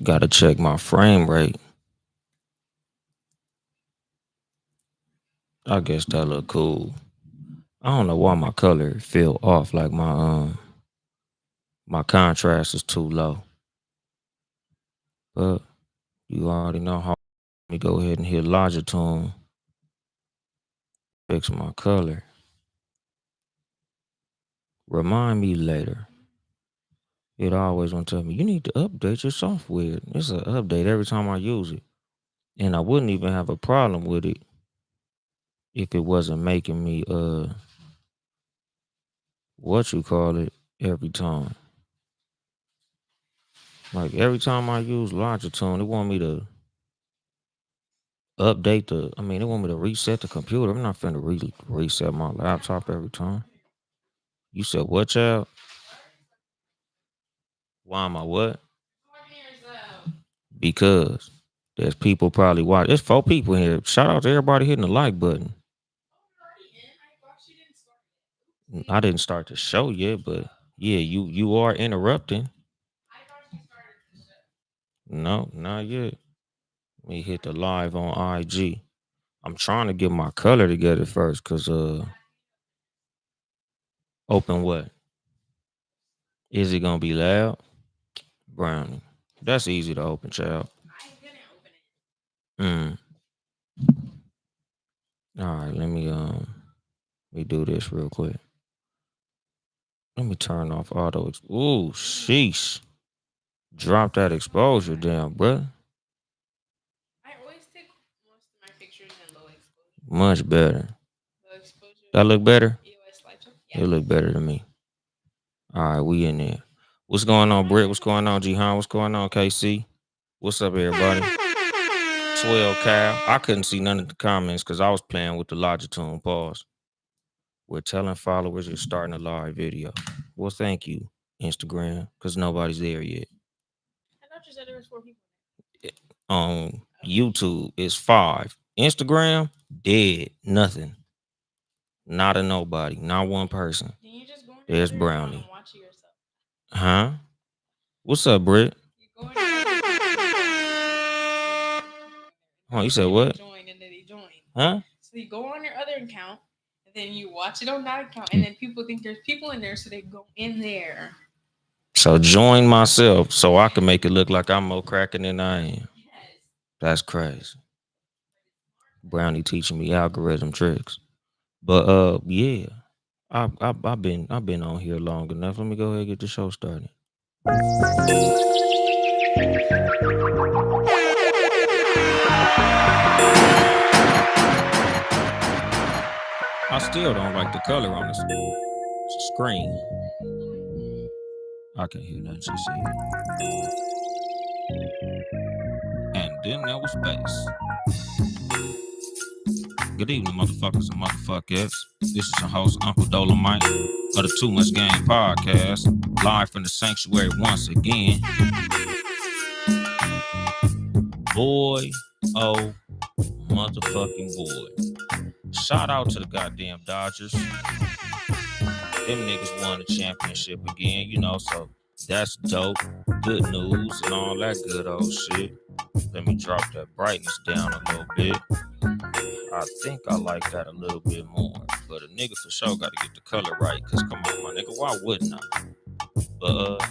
Gotta check my frame rate. I guess that look cool. I don't know why my color feel off. Like my contrast is too low. But you already know how. Let me go ahead and hit Longitude. Fix my color. Remind me later. It always want to tell me you need to update your software. It's an update every time I use it, and I wouldn't even have a problem with it if it wasn't making me what you call it every time. Like every time I use Longitude, it want me to update the. I mean, it want me to reset the computer. I'm not finna reset my laptop every time. You said what, child? Why am I what? Because there's people probably watch. There's 4 people here. Shout out to everybody hitting the like button. I didn't start the show yet, but yeah, you are interrupting. No, not yet. Let me hit the live on IG. I'm trying to get my color together first, cause open what? Is it gonna be loud? Brownie. That's easy to open, child. Mm. All right, let me do this real quick. Let me turn off auto. Ooh, sheesh. Drop that exposure down, bruh. Much better. That look better? It look better to me. All right, we in there. What's going on, Britt? What's going on, Jihan? What's going on, KC? What's up, everybody? 12 Cal. I couldn't see none of the comments because I was playing with the Longitude pause. We're telling followers you're starting a live video. Well, thank you, Instagram, because nobody's there yet. I thought you said there was 4 people. On YouTube, it's 5. Instagram, dead. Nothing. Not a nobody. Not one person. There's Brownie. Huh? What's up, Britt? Oh, you said what? Huh? So you go on your other account, and then you watch it on that account, and then people think there's people in there, so they go in there. So join myself so I can make it look like I'm more cracking than I am. That's crazy. Brownie teaching me algorithm tricks. But yeah. I've been on here long enough. Let me go ahead and get the show started. I still don't like the color on the screen. I can't hear nothing she said. And then there was bass. Good evening, motherfuckers and motherfuckers. This is your host, Uncle Dolemite, of the Too Much Game Podcast, live from the sanctuary once again. Boy, oh, motherfucking boy. Shout out to the goddamn Dodgers. Them niggas won the championship again, you know, so that's dope. Good news and all that good old shit. Let me drop that brightness down a little bit. I think I like that a little bit more. But a nigga for sure got to get the color right. Because come on, my nigga, why wouldn't I? But,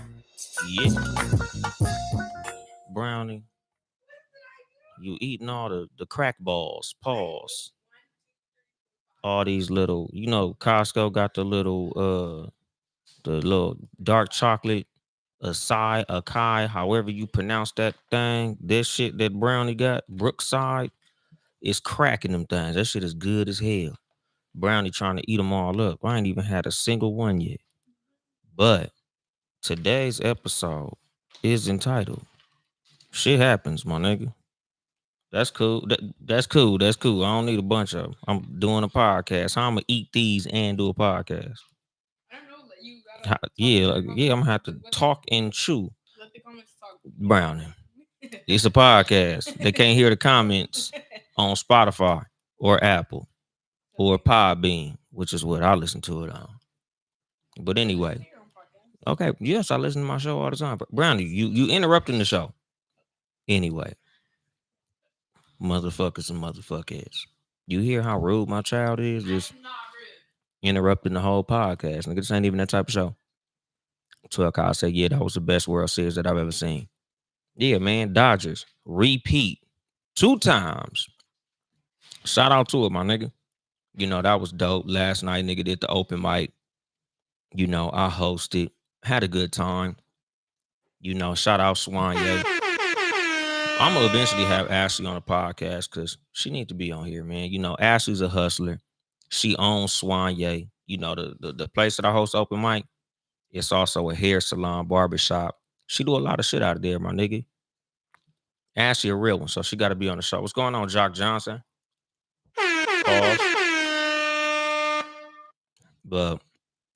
yeah. Brownie, you eating all the crack balls. Pause. All these little, you know, Costco got the little dark chocolate acai, however you pronounce that thing. This shit that Brownie got, Brookside, is cracking them things. That shit is good as hell. Brownie trying to eat them all up. I ain't even had a single one yet. But today's episode is entitled "Shit Happens, My Nigga." That's cool. That's cool. That's cool. I don't need a bunch of them. I'm doing a podcast. How I'm gonna eat these and do a podcast? I don't know. You gotta yeah, I'm gonna have to talk and chew. Let the comments talk. Brownie. It's a podcast. They can't hear the comments on Spotify or Apple or Podbean, which is what I listen to it on. But anyway, okay, yes, I listen to my show all the time. Brownie, you interrupting the show. Anyway, motherfuckers and motherfuckers. You hear how rude my child is? Just interrupting the whole podcast. Nigga, this ain't even that type of show. 12 Kyle said, yeah, that was the best World Series that I've ever seen. Yeah, man. Dodgers. Repeat. 2 times. Shout out to it, my nigga. You know, that was dope. Last night, nigga did the open mic. You know, I hosted. Had a good time. You know, shout out Swanye. I'm gonna eventually have Ashley on the podcast because she needs to be on here, man. You know, Ashley's a hustler. She owns Swanye. You know, the place that I host open mic. It's also a hair salon, barbershop. She do a lot of shit out of there, my nigga. Ashley a real one, so she got to be on the show. What's going on, Jock Johnson? Pause. But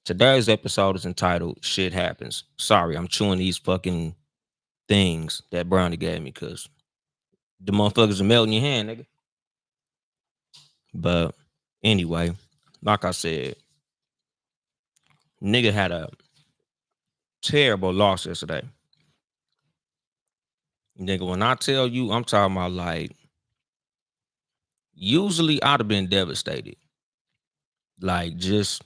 today's episode is entitled "Shit Happens." Sorry, I'm chewing these fucking things that Brownie gave me because the motherfuckers are melting your hand, nigga. But anyway, like I said, nigga had a terrible loss yesterday. Nigga, when I tell you, I'm talking about like, usually I'd have been devastated. Like just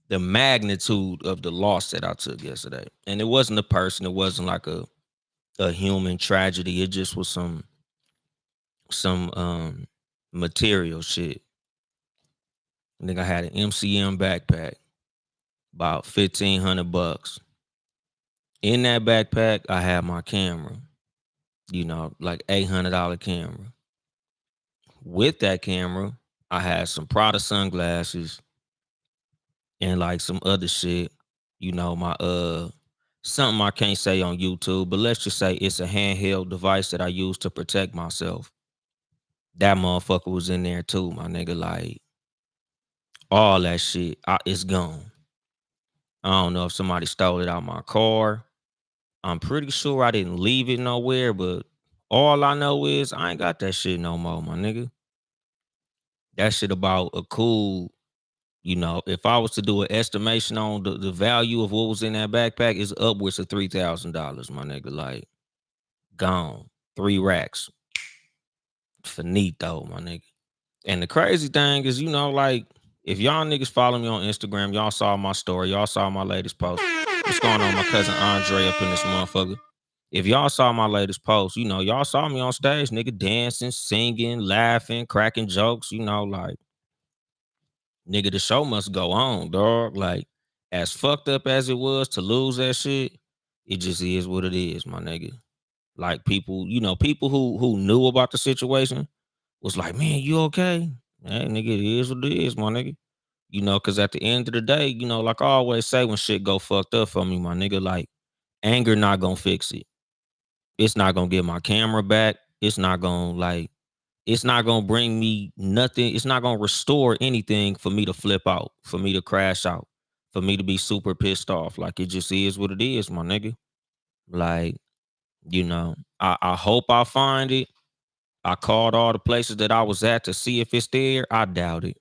the magnitude of the loss that I took yesterday. And it wasn't a person, it wasn't like a human tragedy. It just was some material shit. I think I had an MCM backpack, about $1,500. In that backpack, I had my camera, you know, like $800 camera. With that camera, I had some Prada sunglasses and like some other shit, you know, my something I can't say on YouTube, but let's just say it's a handheld device that I use to protect myself. That motherfucker was in there too, my nigga. Like all that shit, it's gone. I don't know if somebody stole it out my car. I'm pretty sure I didn't leave it nowhere, but all I know is I ain't got that shit no more, my nigga. That shit about a cool, you know, if I was to do an estimation on the value of what was in that backpack, it's upwards of $3,000, my nigga. Like gone. 3 racks. Finito, my nigga. And the crazy thing is, you know, like if y'all niggas follow me on Instagram, y'all saw my story, y'all saw my latest post. What's going on, my cousin Andre up in this motherfucker? If y'all saw my latest post, you know, y'all saw me on stage, nigga, dancing, singing, laughing, cracking jokes, you know, like, nigga, the show must go on, dog. Like, as fucked up as it was to lose that shit, it just is what it is, my nigga. Like people, you know, people who knew about the situation was like, man, you okay? Hey, nigga, it is what it is, my nigga. You know, cause at the end of the day, you know, like I always say when shit go fucked up for me, my nigga, like anger not gonna fix it. It's not gonna get my camera back. It's not gonna bring me nothing. It's not gonna restore anything for me to flip out, for me to crash out, for me to be super pissed off. Like it just is what it is, my nigga. Like, you know, I hope I find it. I called all the places that I was at to see if it's there. I doubt it.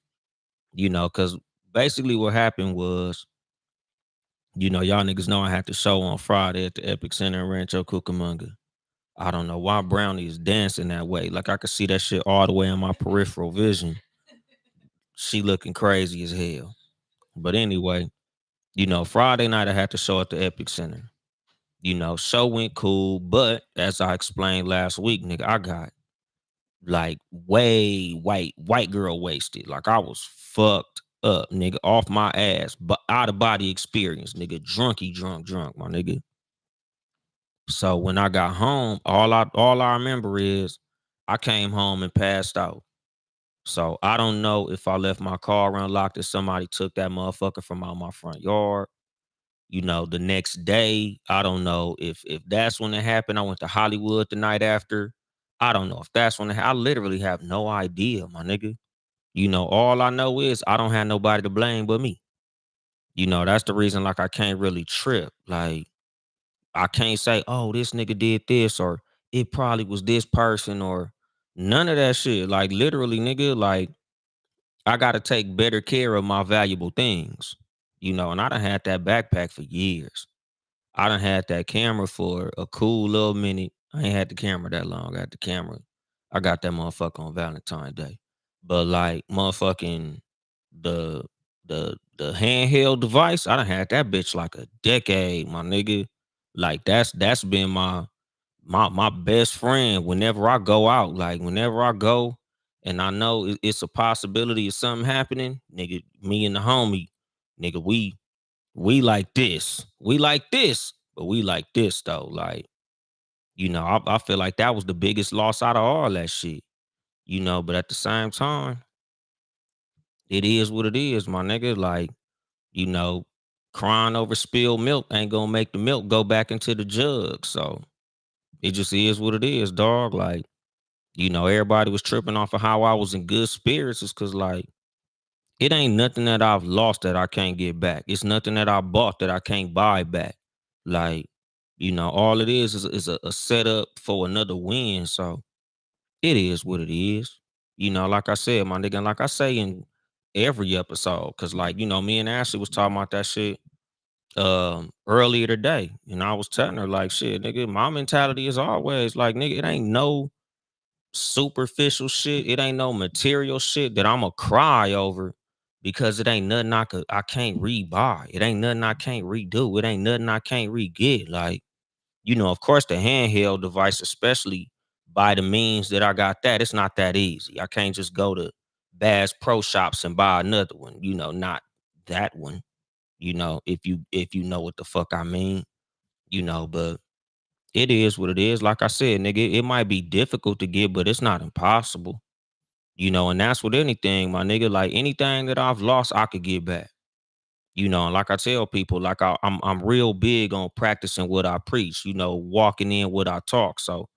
You know, because basically what happened was, you know, y'all niggas know I had the show on Friday at the Epic Center in Rancho Cucamonga. I don't know why Brownie is dancing that way. Like I could see that shit all the way in my peripheral vision. She looking crazy as hell. But anyway, you know, Friday night I had the show at the Epic Center. You know, show went cool, but as I explained last week, nigga, I got like way white girl wasted. Like I was fucked up, nigga, off my ass, but out of body experience, nigga, drunk, my nigga. So when I got home, all I remember is I came home and passed out. So I don't know if I left my car unlocked, if somebody took that motherfucker from out my front yard. You know, the next day, I don't know if that's when it happened. I went to Hollywood the night after. I don't know if that's when I literally have no idea, my nigga. You know, all I know is I don't have nobody to blame but me. You know, that's the reason like I can't really trip. Like I can't say, oh, this nigga did this or it probably was this person or none of that shit. Like literally, nigga, like I gotta take better care of my valuable things. You know, and I done had that backpack for years. I done had that camera for a cool little minute. I ain't had the camera that long. I got the camera. I got that motherfucker on Valentine's Day. But like motherfucking the the handheld device, I done had that bitch like a decade, my nigga. Like that's been my best friend whenever I go out. Like whenever I go and I know it's a possibility of something happening, nigga, me and the homie, nigga, we like this. We like this, but we like this though. Like, I feel like that was the biggest loss out of all that shit. But at the same time, it is what it is, my nigga. Like, you know, crying over spilled milk ain't gonna make the milk go back into the jug. So it just is what it is, dog. Like, everybody was tripping off of how I was in good spirits. Is cause like it ain't nothing that I've lost that I can't get back. It's nothing that I bought that I can't buy back. Like, all it is a setup for another win. So it is what it is. Like I said, my nigga, and like I say in every episode, cause like, me and Ashley was talking about that shit earlier today. And I was telling her, like, shit, nigga, my mentality is always like, nigga, it ain't no superficial shit. It ain't no material shit that I'ma cry over because it ain't nothing I can't rebuy. It ain't nothing I can't redo. It ain't nothing I can't re-get. Like, of course, the handheld device, especially by the means that I got that, it's not that easy. I can't just go to Bass Pro Shops and buy another one, not that one, if you know what the fuck I mean, but it is what it is. Like I said, nigga, it might be difficult to get, but it's not impossible. And that's with anything, my nigga. Like anything that I've lost, I could get back. And like I tell people, like I'm real big on practicing what I preach. Walking in what I talk. So,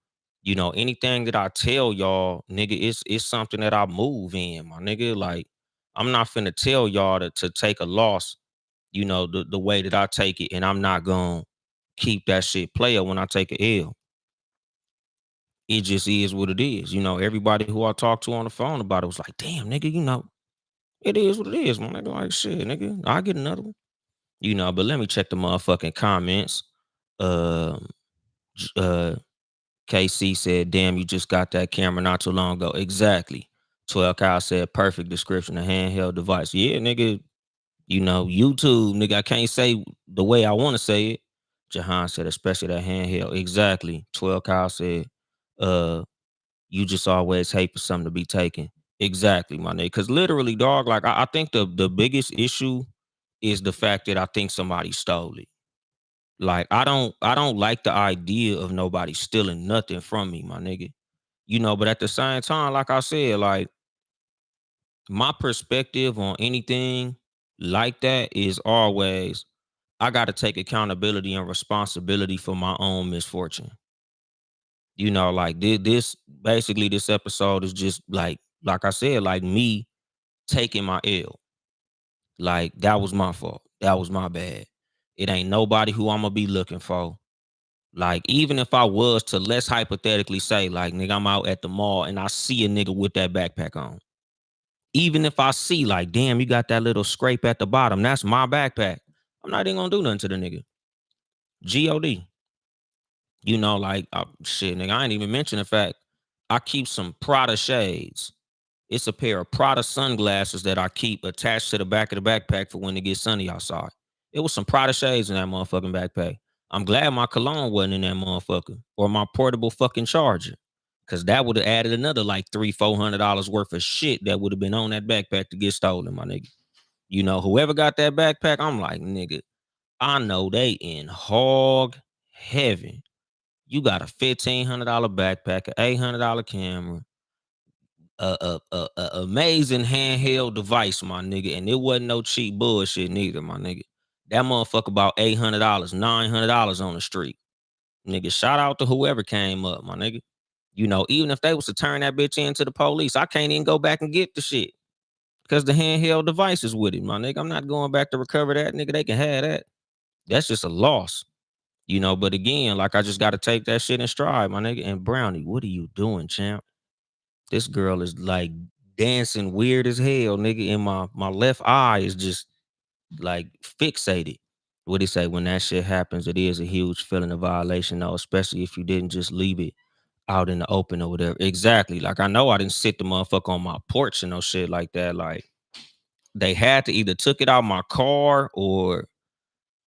anything that I tell y'all, nigga, it's something that I move in, my nigga. Like I'm not finna tell y'all to take a loss, the way that I take it, and I'm not gonna keep that shit player when I take a L. It just is what it is. Everybody who I talked to on the phone about it was like, damn, nigga, it is what it is, man. Nigga, like shit, nigga, I'll get another one. But let me check the motherfucking comments. Um, uh, KC said, damn, you just got that camera not too long ago. Exactly. 12 Kyle said, perfect description of handheld device. Yeah, nigga, YouTube, nigga, I can't say the way I want to say it. Jahan said, especially that handheld. Exactly. 12 Kyle said, uh, you just always hate for something to be taken. Exactly, my nigga. Cause literally, dog, like I think the biggest issue is the fact that I think somebody stole it. Like I don't like the idea of nobody stealing nothing from me, my nigga. But at the same time, like I said, like my perspective on anything like that is always I gotta take accountability and responsibility for my own misfortune. Like this basically this episode is just like I said, like me taking my L. Like that was my fault. That was my bad. It ain't nobody who I'm gonna be looking for. Like even if I was to, let's hypothetically say, like, nigga, I'm out at the mall and I see a nigga with that backpack on. Even if I see like, damn, you got that little scrape at the bottom, that's my backpack. I'm not even gonna do nothing to the nigga. God. Like shit, nigga. I ain't even mention the fact I keep some Prada shades. It's a pair of Prada sunglasses that I keep attached to the back of the backpack for when it gets sunny outside. It was some Prada shades in that motherfucking backpack. I'm glad my cologne wasn't in that motherfucker or my portable fucking charger. Cause that would have added another like $300-400 worth of shit that would have been on that backpack to get stolen, my nigga. Whoever got that backpack, I'm like, nigga, I know they in hog heaven. You got a $1,500 backpack, an $800 camera, a amazing handheld device, my nigga, and it wasn't no cheap bullshit neither, my nigga. That motherfucker about $800, $900 on the street, nigga. Shout out to whoever came up, my nigga. Even if they was to turn that bitch into the police, I can't even go back and get the shit because the handheld device is with it, my nigga. I'm not going back to recover that, nigga. They can have that. That's just a loss. But again, like I just got to take that shit in stride, my nigga. And Brownie, what are you doing, champ? This girl is like dancing weird as hell, nigga. And my left eye is just like fixated. what he say, when that shit happens, it is a huge feeling of violation, though, especially if you didn't just leave it out in the open or whatever. Exactly. Like I know I didn't sit the motherfucker on my porch and no shit like that. Like they had to either took it out my car or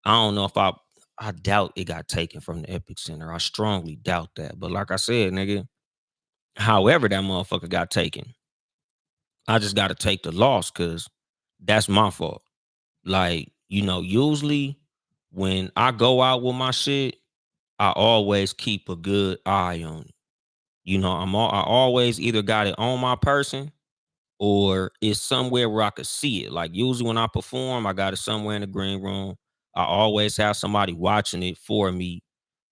I don't know if I doubt it got taken from the Epic Center. I strongly doubt that. But like I said, nigga, however that motherfucker got taken, I just gotta take the loss because that's my fault. Like, usually when I go out with my shit, I always keep a good eye on it. I always either got it on my person or it's somewhere where I could see it. Like usually when I perform, I got it somewhere in the green room. I always have somebody watching it for me,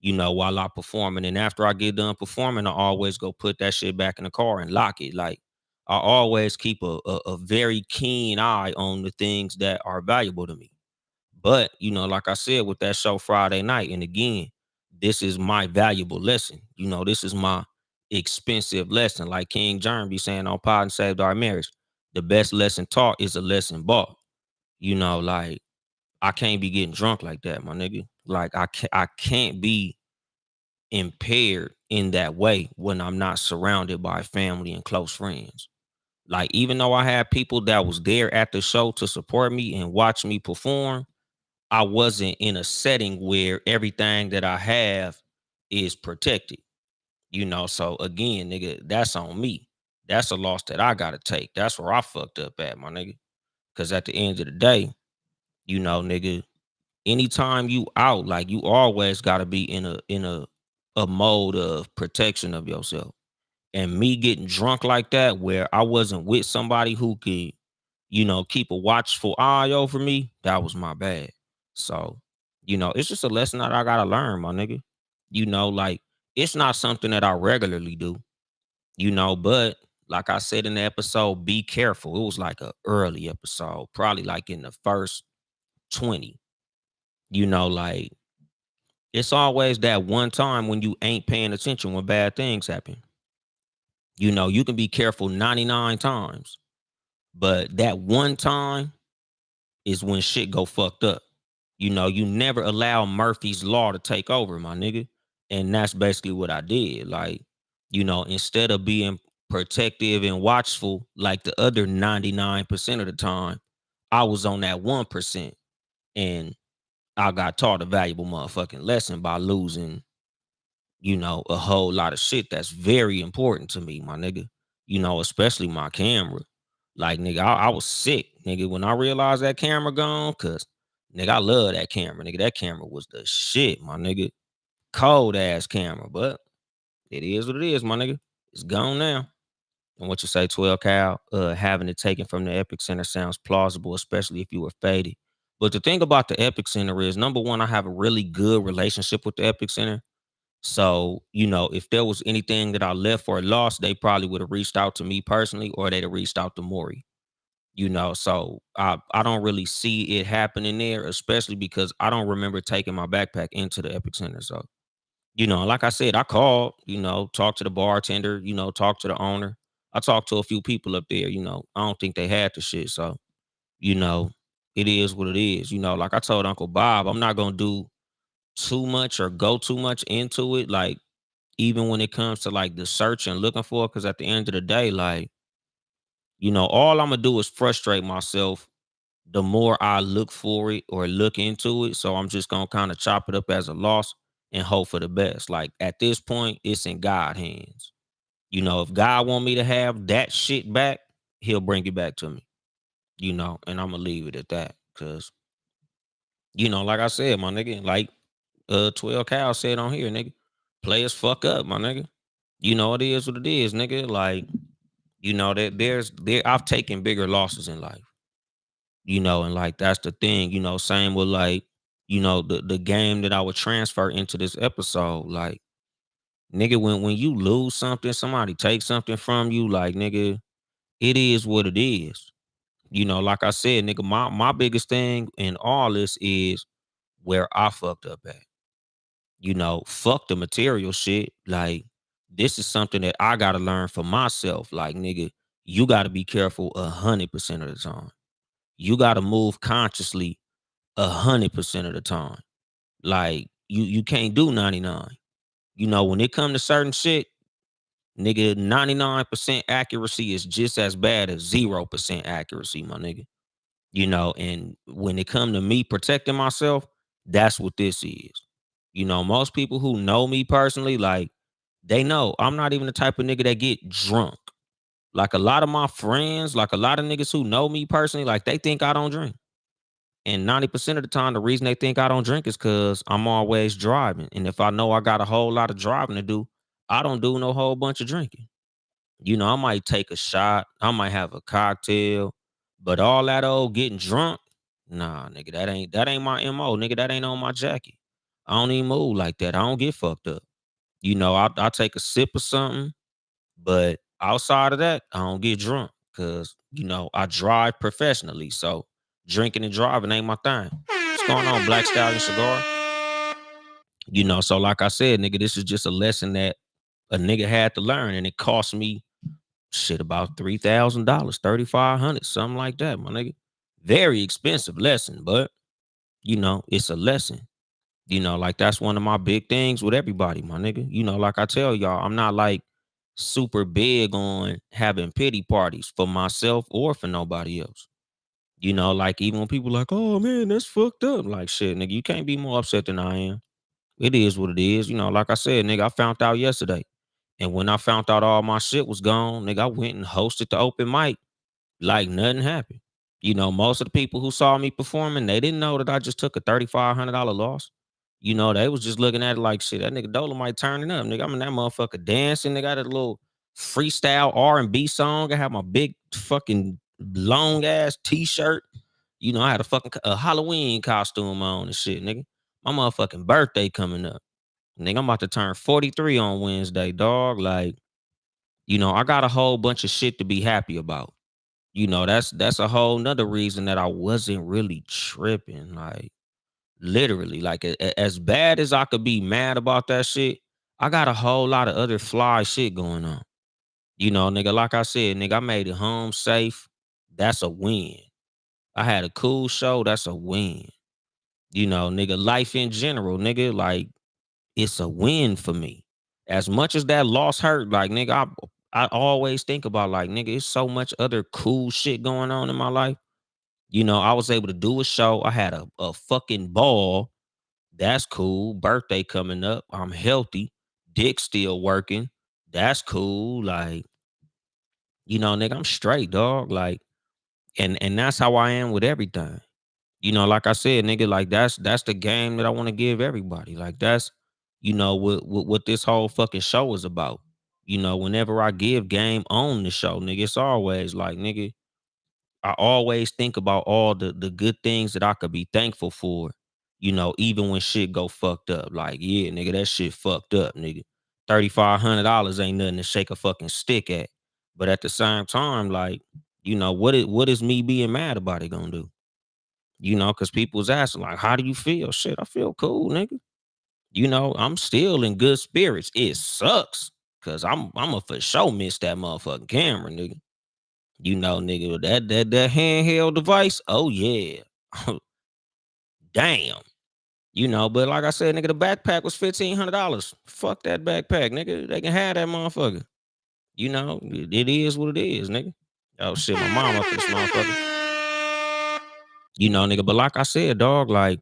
while I perform. And then after I get done performing, I always go put that shit back in the car and lock it. Like I always keep a very keen eye on the things that are valuable to me. But, like I said, with that show Friday night, and again, this is my valuable lesson. This is my expensive lesson. Like King Jerm be saying on Pod and Saved Our Marriage. The best lesson taught is a lesson bought. Like I can't be getting drunk like that, my nigga. Like I can't be impaired in that way when I'm not surrounded by family and close friends. Like even though I had people that was there at the show to support me and watch me perform, I wasn't in a setting where everything that I have is protected. So again, nigga, that's on me. That's a loss that I gotta take. That's where I fucked up at, my nigga. Cause at the end of the day, nigga, anytime you out, like you always gotta be in a mode of protection of yourself. And me getting drunk like that, where I wasn't with somebody who could, keep a watchful eye over me, that was my bad. So, it's just a lesson that I gotta learn, my nigga. Like it's not something that I regularly do, but like I said in the episode, be careful. It was like a early episode, probably like in the first 20. Like it's always that one time when you ain't paying attention when bad things happen. You can be careful 99 times, but that one time is when shit go fucked up. You never allow Murphy's law to take over, my nigga. And that's basically what I did. Like, instead of being protective and watchful like the other 99% of the time, I was on that 1%. And I got taught a valuable motherfucking lesson by losing, a whole lot of shit that's very important to me, my nigga. Especially my camera. Like, nigga, I was sick, nigga, when I realized that camera gone, cause nigga, I love that camera, nigga. That camera was the shit, my nigga. Cold ass camera, but it is what it is, my nigga. It's gone now. And what you say, 12 Cal, having it taken from the Epic Center sounds plausible, especially if you were faded. But the thing about the Epic Center is, number one, I have a really good relationship with the Epic Center. So, if there was anything that I left or lost, they probably would have reached out to me personally or they'd have reached out to Maury. So I don't really see it happening there, especially because I don't remember taking my backpack into the Epic Center. So, like I said, I called, talked to the bartender, talked to the owner. I talked to a few people up there, I don't think they had the shit. So, you know, it is what it is. Like I told Uncle Bob, I'm not gonna do too much or go too much into it. Like, even when it comes to like the search and looking for it, because at the end of the day, like, all I'm gonna do is frustrate myself the more I look for it or look into it. So I'm just gonna kind of chop it up as a loss and hope for the best. Like at this point, it's in God hands. If God want me to have that shit back, he'll bring it back to me. And I'm gonna leave it at that. Cause, like I said, my nigga, like 12 Cal said on here, nigga, players fuck up, my nigga. It is what it is, nigga. Like, that there I've taken bigger losses in life. And like that's the thing, same with like, the game that I would transfer into this episode. Like, nigga, when you lose something, somebody takes something from you, like nigga, it is what it is. Like I said, nigga, my biggest thing in all this is where I fucked up at. Fuck the material shit. Like, this is something that I gotta learn for myself. Like, nigga, you gotta be careful 100% of the time. You gotta move consciously 100% of the time. Like you can't do 99. When it come to certain shit, nigga, 99% accuracy is just as bad as 0% accuracy, my nigga. And when it come to me protecting myself, that's what this is. Most people who know me personally, like, they know I'm not even the type of nigga that get drunk. Like, a lot of my friends, like a lot of niggas who know me personally, like, they think I don't drink. And 90% of the time, the reason they think I don't drink is because I'm always driving. And if I know I got a whole lot of driving to do, I don't do no whole bunch of drinking. I might take a shot, I might have a cocktail, but all that old getting drunk, nah, nigga, that ain't my MO, nigga. That ain't on my jacket. I don't even move like that. I don't get fucked up. I take a sip of something, but outside of that, I don't get drunk because I drive professionally. So drinking and driving ain't my thing. What's going on, Black Stallion Cigar? So like I said, nigga, this is just a lesson that a nigga had to learn, and it cost me shit about $3,000, 3,500, something like that, my nigga. Very expensive lesson, but it's a lesson. Like, that's one of my big things with everybody, my nigga. Like I tell y'all, I'm not like super big on having pity parties for myself or for nobody else. Like, even when people like, oh man, that's fucked up. Like, shit, nigga, you can't be more upset than I am. It is what it is. Like I said, nigga, I found out yesterday. And when I found out all my shit was gone, nigga, I went and hosted the open mic like nothing happened. Most of the people who saw me performing, they didn't know that I just took a $3,500 loss. They was just looking at it like, shit, that nigga Dolemite turning up. Nigga, I'm in that motherfucker dancing. Nigga, got a little freestyle R&B song. I had my big fucking long ass t-shirt. I had a Halloween costume on and shit, nigga. My motherfucking birthday coming up. Nigga, I'm about to turn 43 on Wednesday, dog. Like, I got a whole bunch of shit to be happy about. That's a whole nother reason that I wasn't really tripping. Like, literally, like, as bad as I could be mad about that shit, I got a whole lot of other fly shit going on. Nigga, like I said, nigga, I made it home safe. That's a win. I had a cool show. That's a win. Nigga, life in general, nigga, like, it's a win for me. As much as that loss hurt, like, nigga, I always think about, like, nigga, it's so much other cool shit going on in my life. I was able to do a show. I had a fucking ball. That's cool. Birthday coming up. I'm healthy. Dick still working. That's cool. Like, nigga, I'm straight, dog. Like, and that's how I am with everything. Like I said, nigga, like, that's the game that I want to give everybody. Like, that's what this whole fucking show is about. Whenever I give game on the show, nigga, it's always like, nigga, I always think about all the good things that I could be thankful for, even when shit go fucked up. Like, yeah, nigga, that shit fucked up, nigga. $3,500 ain't nothing to shake a fucking stick at. But at the same time, like, what is me being mad about it gonna do? Because people was asking, like, how do you feel? Shit, I feel cool, nigga. I'm still in good spirits. It sucks. Cause I'm a for sure miss that motherfucking camera, nigga. Nigga, that handheld device. Oh yeah. Damn. But like I said, nigga, the backpack was $1,500. Fuck that backpack, nigga. They can have that motherfucker. It is what it is, nigga. Oh shit, my mom up for this motherfucker. Nigga. But like I said, dog, like,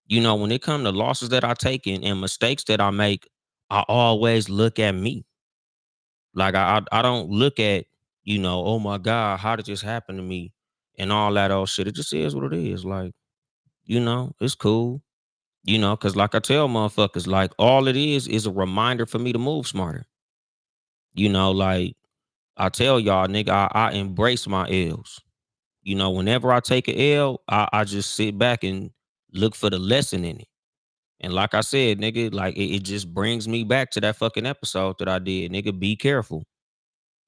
when it come to losses that I take and mistakes that I make, I always look at me. Like, I don't look at, oh my God, how did this happen to me? And all that old shit. It just is what it is. Like, it's cool. Cause like I tell motherfuckers, like, all it is a reminder for me to move smarter. Like, I tell y'all, nigga, I embrace my L's. Whenever I take a L, I just sit back and look for the lesson in it. And like I said, nigga, like, it just brings me back to that fucking episode that I did. Nigga, be careful.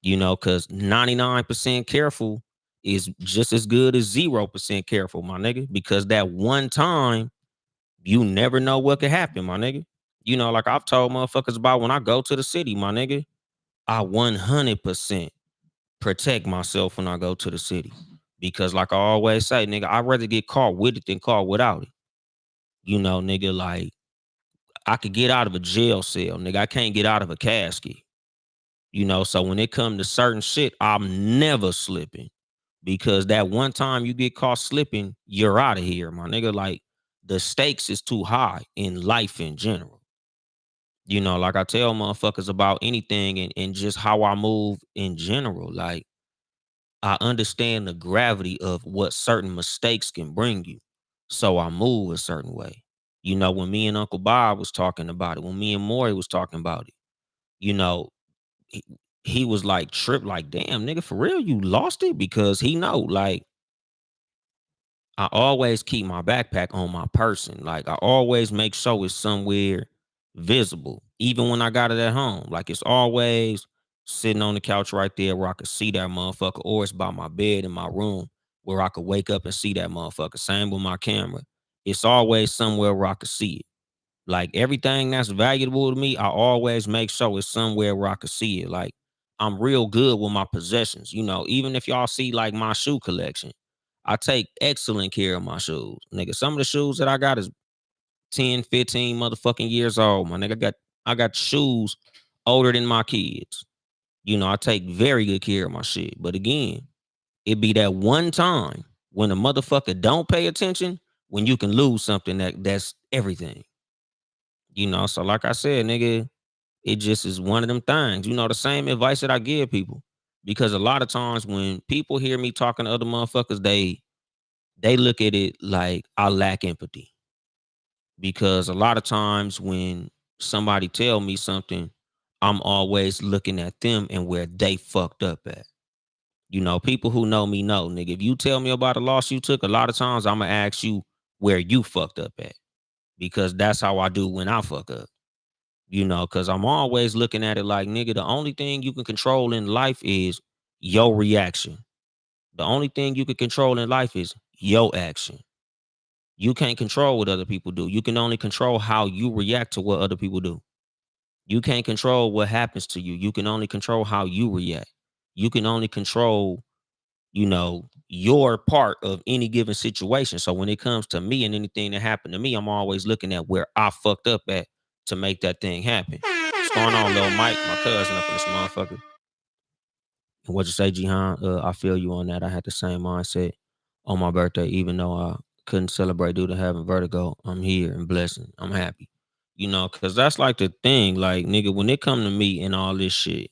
Cause 99% careful is just as good as 0% careful, my nigga. Because that one time, you never know what could happen, my nigga. Like I've told motherfuckers about when I go to the city, my nigga, I 100% protect myself when I go to the city. Because like I always say, nigga, I'd rather get caught with it than caught without it. You know, nigga, like I could get out of a jail cell, nigga. I can't get out of a casket. You know, so when it comes to certain shit, I'm never slipping. Because that one time you get caught slipping, you're out of here, my nigga. Like the stakes is too high in life in general. You know, like I tell motherfuckers about anything and just how I move in general. Like I understand the gravity of what certain mistakes can bring you. So I move a certain way. You know, when me and Uncle Bob was talking about it, when me and Maury was talking about it, you know, he, he was like trip, like, damn, nigga, for real, you lost it? Because he know, like, I always keep my backpack on my person. Like I always make sure it's somewhere visible. Even when I got it at home. Like it's always sitting on the couch right there where I could see that motherfucker, or it's by my bed in my room where I could wake up and see that motherfucker. Same with my camera. It's always somewhere where I could see it. Like everything that's valuable to me, I always make sure it's somewhere where I could see it. Like I'm real good with my possessions. You know, even if y'all see like my shoe collection, I take excellent care of my shoes. Nigga, some of the shoes that I got is 10, 15 motherfucking years old. My nigga I got shoes older than my kids. You know, I take very good care of my shit. But again, it be that one time when a motherfucker don't pay attention when you can lose something that's everything. You know, so like I said, nigga, it just is one of them things. You know, the same advice that I give people. Because a lot of times when people hear me talking to other motherfuckers, they look at it like I lack empathy. Because a lot of times when somebody tell me something, I'm always looking at them and where they fucked up at. You know, people who know me know, nigga. If you tell me about a loss you took, a lot of times I'm gonna ask you where you fucked up at. Because that's how I do when I fuck up. You know, because I'm always looking at it like, nigga, the only thing you can control in life is your reaction. The only thing you can control in life is your action. You can't control what other people do. You can only control how you react to what other people do. You can't control what happens to you. You can only control how you react. You can only control, you know, your part of any given situation. So when it comes to me and anything that happened to me, I'm always looking at where I fucked up at to make that thing happen. What's going on, little Mike? My cousin up in this motherfucker. And what you say, Jihan? I feel you on that. I had the same mindset on my birthday, even though I couldn't celebrate due to having vertigo. I'm here and blessing. I'm happy. You know, cause that's like the thing. Like, nigga, when it come to me and all this shit,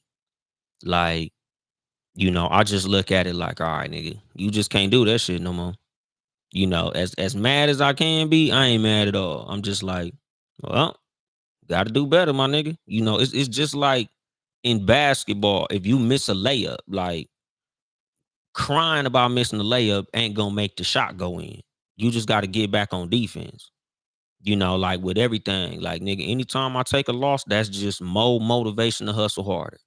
like, you know, I just look at it like, all right, nigga, you just can't do that shit no more. You know, as mad as I can be, I ain't mad at all. I'm just like, well, gotta do better, my nigga. You know, it's just like in basketball, if you miss a layup, like crying about missing the layup ain't gonna make the shot go in. You just got to get back on defense. You know, like with everything, like nigga, anytime I take a loss, that's just more motivation to hustle harder.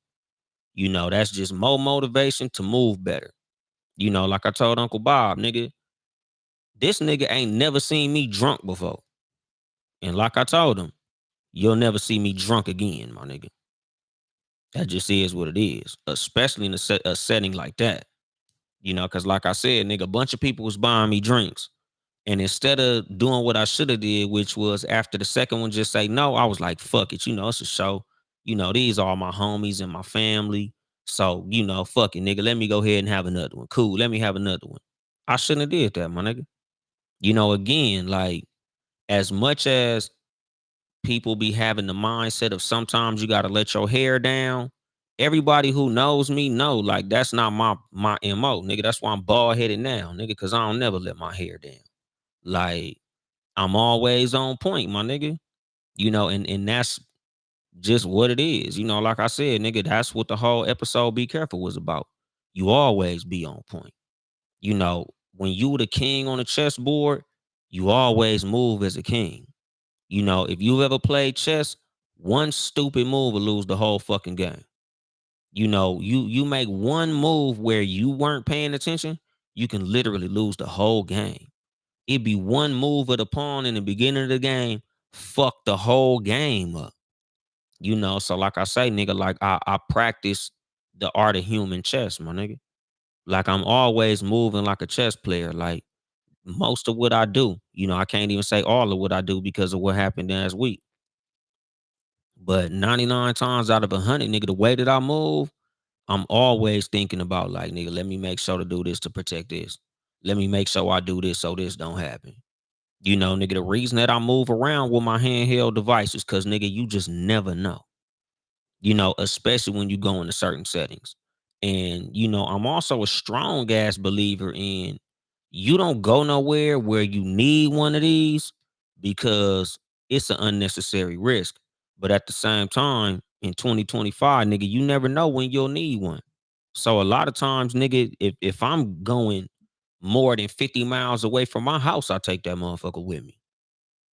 You know, that's just more motivation to move better. You know, like I told Uncle Bob, nigga, this nigga ain't never seen me drunk before. And like I told him, you'll never see me drunk again, my nigga. That just is what it is, especially in a setting like that. You know, because like I said, nigga, a bunch of people was buying me drinks. And instead of doing what I should have did, which was after the second one, just say no, I was like, fuck it. You know, it's a show. You know, these are my homies and my family. So, you know, fuck it, nigga. Let me go ahead and have another one. Cool. Let me have another one. I shouldn't have did that, my nigga. You know, again, like as much as people be having the mindset of sometimes you gotta let your hair down. Everybody who knows me know like that's not my MO, nigga. That's why I'm bald headed now, nigga, cause I don't never let my hair down. Like I'm always on point, my nigga. You know, and that's just what it is. You know, like I said, nigga, that's what the whole episode Be Careful was about. You always be on point. You know, when you the king on the chessboard, you always move as a king. You know, if you've ever played chess, one stupid move will lose the whole fucking game. You know, you make one move where you weren't paying attention, you can literally lose the whole game. It'd be one move of the pawn in the beginning of the game, fuck the whole game up. You know, so like I say, nigga, like I practice the art of human chess, my nigga. Like I'm always moving like a chess player. Like most of what I do, I can't even say all of what I do because of what happened last week. But 99 times out of 100, nigga, the way that I move, I'm always thinking about like, nigga, let me make sure to do this to protect this. Let me make sure I do this so this don't happen. Nigga, the reason that I move around with my handheld device is because, nigga, you just never know. Especially when you go into certain settings. And, I'm also a strong ass believer in you don't go nowhere where you need one of these because it's an unnecessary risk. But at the same time, in 2025, nigga, you never know when you'll need one. So a lot of times, nigga, if I'm going more than 50 miles away from my house, I take that motherfucker with me.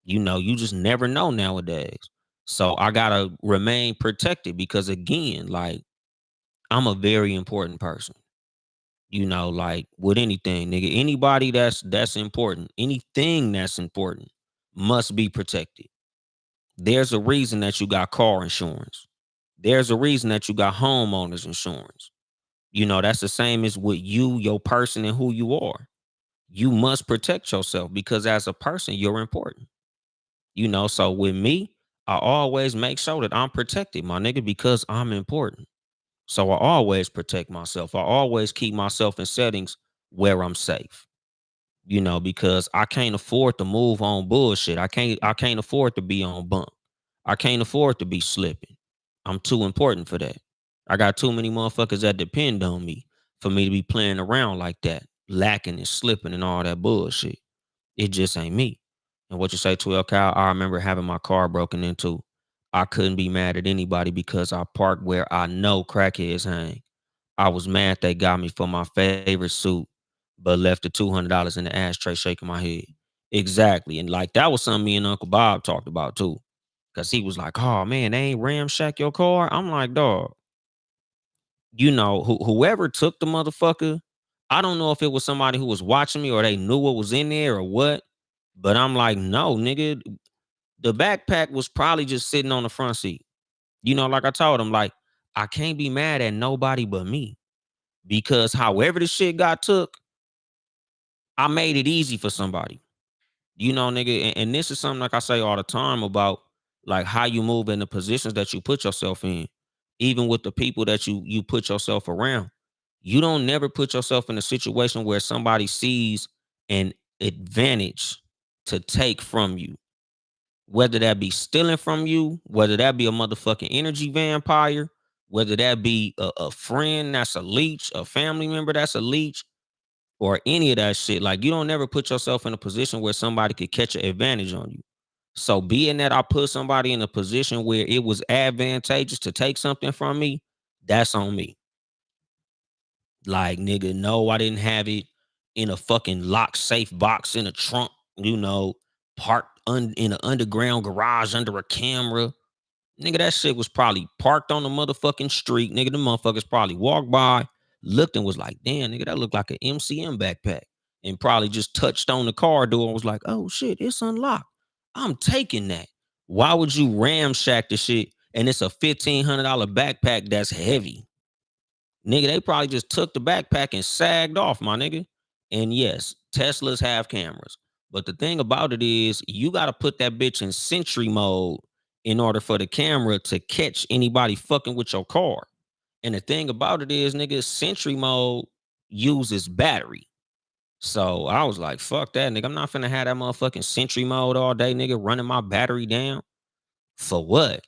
You just never know nowadays. So I gotta remain protected because again, like I'm a very important person. Like with anything, nigga, anybody that's important, anything that's important must be protected. There's a reason that you got car insurance. There's a reason that you got homeowners insurance. That's the same as with you, your person, and who you are. You must protect yourself because as a person, you're important. So with me, I always make sure that I'm protected, my nigga, because I'm important. So I always protect myself. I always keep myself in settings where I'm safe. Because I can't afford to move on bullshit. I can't afford to be on bump. I can't afford to be slipping. I'm too important for that. I got too many motherfuckers that depend on me for me to be playing around like that, lacking and slipping and all that bullshit. It just ain't me. And what you say, 12 Cal, I remember having my car broken into. I couldn't be mad at anybody because I parked where I know crackheads hang. I was mad they got me for my favorite suit, but left the $200 in the ashtray shaking my head. Exactly. And like that was something me and Uncle Bob talked about too. Cause he was like, oh man, they ain't ramshack your car. I'm like, dog, whoever took the motherfucker, I don't know if it was somebody who was watching me or they knew what was in there or what. But I'm like, no, nigga, the backpack was probably just sitting on the front seat. Like I told him, like, I can't be mad at nobody but me. Because however the shit got took, I made it easy for somebody. Nigga, and this is something like I say all the time about like how you move in the positions that you put yourself in, even with the people that you put yourself around. You don't never put yourself in a situation where somebody sees an advantage to take from you. Whether that be stealing from you, whether that be a motherfucking energy vampire, whether that be a friend that's a leech, a family member that's a leech, or any of that shit. Like you don't never put yourself in a position where somebody could catch an advantage on you. So being that I put somebody in a position where it was advantageous to take something from me, that's on me. Like nigga, no, I didn't have it in a fucking lock safe box in a trunk, parked in an underground garage under a camera. Nigga, that shit was probably parked on the motherfucking street. Nigga, the motherfuckers probably walked by, looked and was like, damn, nigga, that looked like an MCM backpack. And probably just touched on the car door and was like, oh shit, it's unlocked. I'm taking that. Why would you ramshack the shit and it's a $1,500 backpack that's heavy? Nigga, they probably just took the backpack and sagged off, my nigga. And yes, Teslas have cameras. But the thing about it is, you got to put that bitch in sentry mode in order for the camera to catch anybody fucking with your car. And the thing about it is, nigga, sentry mode uses battery. So I was like, fuck that, nigga. I'm not finna have that motherfucking sentry mode all day, nigga, running my battery down. For what?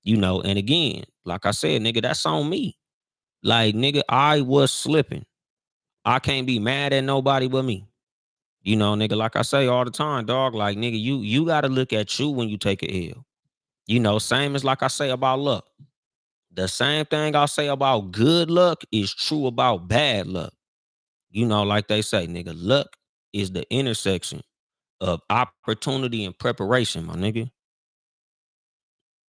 And again, like I said, nigga, that's on me. Like, nigga, I was slipping. I can't be mad at nobody but me. Nigga, like I say all the time, dog, like, nigga, you got to look at you when you take a L. Same as like I say about luck. The same thing I say about good luck is true about bad luck. Like they say, nigga, luck is the intersection of opportunity and preparation, my nigga.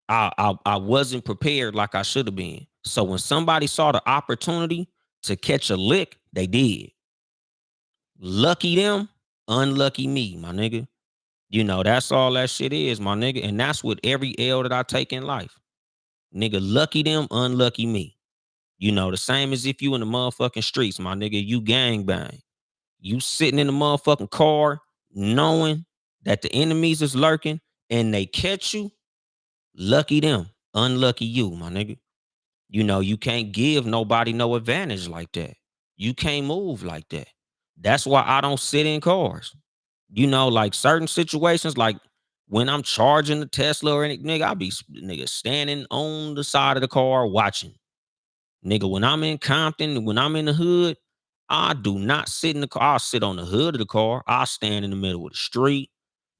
I wasn't prepared like I should have been. So when somebody saw the opportunity to catch a lick, they did. Lucky them, unlucky me, my nigga. That's all that shit is, my nigga. And that's with every L that I take in life. Nigga, lucky them, unlucky me. You know, the same as if you in the motherfucking streets, my nigga, you gang bang. You sitting in the motherfucking car knowing that the enemies is lurking and they catch you, lucky them, unlucky you, my nigga. You know, you can't give nobody no advantage like that. You can't move like that. That's why I don't sit in cars. You know, like certain situations, like when I'm charging the Tesla or any nigga, I be nigga standing on the side of the car watching. Nigga, when I'm in Compton, when I'm in the hood, I do not sit in the car. I'll sit on the hood of the car. I'll stand in the middle of the street,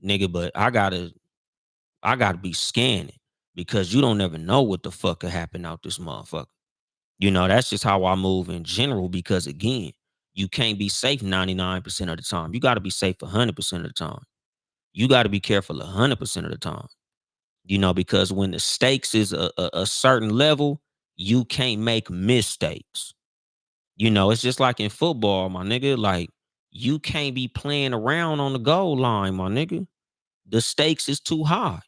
nigga. But I gotta be scanning because you don't ever know what the fuck could happen out this motherfucker. You know, that's just how I move in general. Because again, you can't be safe 99% of the time. You gotta be safe 100% of the time. You gotta be careful 100% of the time. You know, because when the stakes is a certain level, you can't make mistakes. You know, it's just like in football, my nigga. Like, you can't be playing around on the goal line, my nigga. The stakes is too high.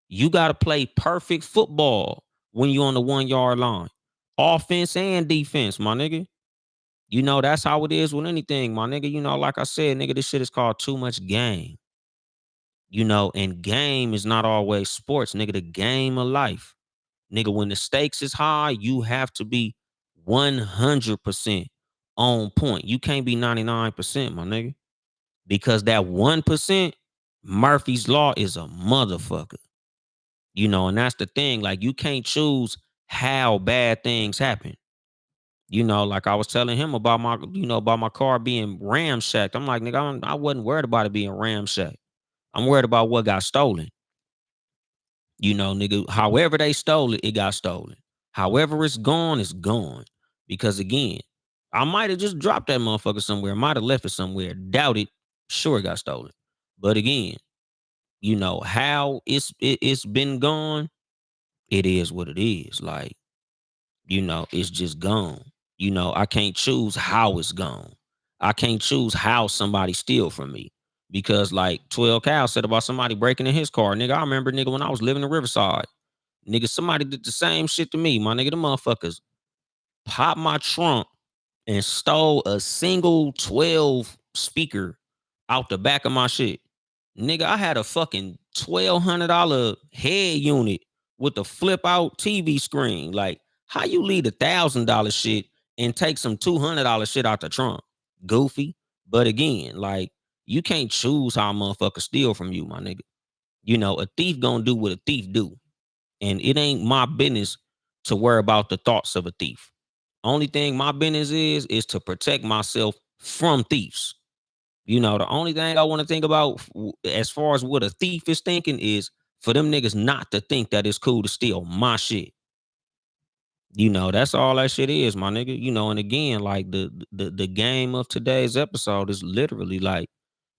You got to play perfect football when you're on the 1 yard line, offense and defense, my nigga. You know, that's how it is with anything, my nigga. You know, like I said, nigga, this shit is called too much game. You know, and game is not always sports, nigga. The game of life. Nigga, when the stakes is high, you have to be 100% on point. You can't be 99%, my nigga. Because that 1%, Murphy's Law is a motherfucker. You know, and that's the thing. Like, you can't choose how bad things happen. You know, like I was telling him about about my car being ramshacked. I'm like, nigga, I wasn't worried about it being ramshacked. I'm worried about what got stolen. You know, nigga, however they stole it, it got stolen. However it's gone. Because again, I might have just dropped that motherfucker somewhere, might have left it somewhere. Doubt it. Sure, it got stolen. But again, you know, how it's been gone, it is what it is. Like, you know, it's just gone. You know, I can't choose how it's gone. I can't choose how somebody steal from me. Because like 12 Cal said about somebody breaking in his car. Nigga, I remember nigga when I was living in Riverside. Nigga, somebody did the same shit to me. My nigga, the motherfuckers popped my trunk and stole a single 12 speaker out the back of my shit. Nigga, I had a fucking $1,200 head unit with a flip out TV screen. Like, how you leave $1,000 shit and take some $200 shit out the trunk? Goofy. But again, like, you can't choose how a motherfucker steal from you, my nigga. You know, a thief gonna do what a thief do. And it ain't my business to worry about the thoughts of a thief. Only thing my business is to protect myself from thieves. You know, the only thing I want to think about as far as what a thief is thinking is for them niggas not to think that it's cool to steal my shit. You know, that's all that shit is, my nigga. You know, and again, like the game of today's episode is literally like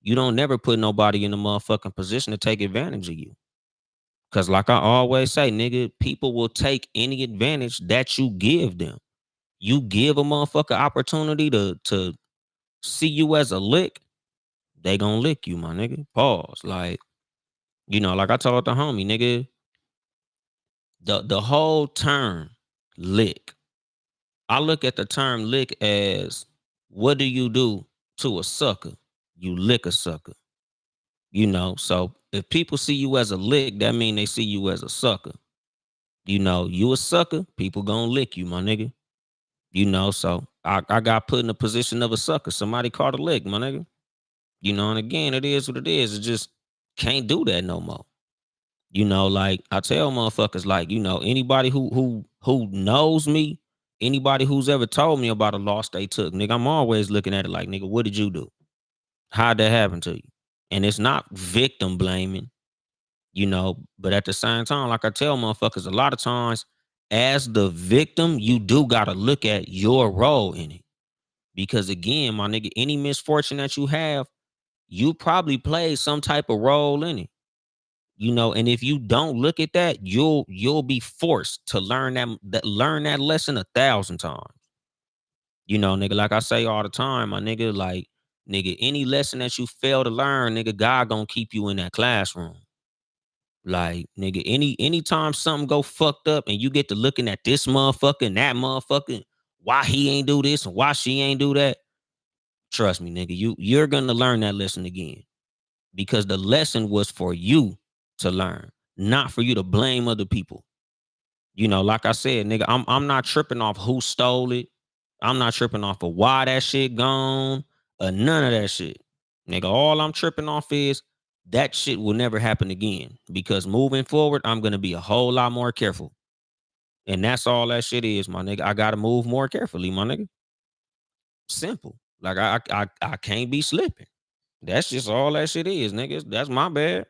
you don't never put nobody in a motherfucking position to take advantage of you. Cause like I always say, nigga, people will take any advantage that you give them. You give a motherfucker opportunity to see you as a lick, they gonna lick you, my nigga. Pause. Like, you know, like I told the homie, nigga, the whole term lick. I look at the term lick as what do you do to a sucker? You lick a sucker. You know, so if people see you as a lick, that mean they see you as a sucker. You know, you a sucker, people gonna lick you, my nigga. You know, so I got put in a position of a sucker. Somebody caught a lick, my nigga. You know, and again, it is what it is. It just can't do that no more. You know, like I tell motherfuckers, like, you know, anybody who knows me, anybody who's ever told me about a loss they took, nigga, I'm always looking at it like, nigga, what did you do? How'd that happen to you? And it's not victim blaming, you know, but at the same time, like I tell motherfuckers, a lot of times, as the victim, you do gotta look at your role in it. Because again, my nigga, any misfortune that you have, you probably played some type of role in it. You know, and if you don't look at that, you'll be forced to learn that lesson 1,000 times. You know, nigga, like I say all the time, my nigga, like, nigga, any lesson that you fail to learn, nigga, God gonna keep you in that classroom. Like, nigga, anytime something go fucked up and you get to looking at this motherfucker and that motherfucker, why he ain't do this and why she ain't do that. Trust me, nigga, you're gonna learn that lesson again. Because the lesson was for you to learn, not for you to blame other people. Like I said, nigga, I'm not tripping off who stole it. I'm not tripping off of why that shit gone or none of that shit. Nigga, all I'm tripping off is that shit will never happen again. Because moving forward, I'm gonna be a whole lot more careful. And that's all that shit is, my nigga. I gotta move more carefully, my nigga. Simple. Like I can't be slipping. That's just all that shit is, nigga. That's my bad.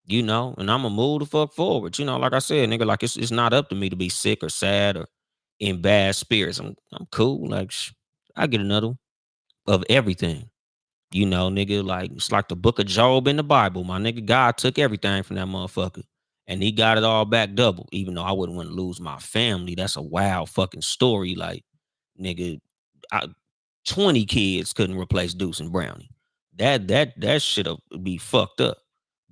And I'ma move the fuck forward. Like I said, nigga, like it's not up to me to be sick or sad or in bad spirits. I'm cool. Like I get another one of everything. Nigga, like it's like the book of Job in the Bible. My nigga, God took everything from that motherfucker. And he got it all back double. Even though I wouldn't want to lose my family. That's a wild fucking story. Like, nigga, 20 kids couldn't replace Deuce and Brownie. That shit'll be fucked up.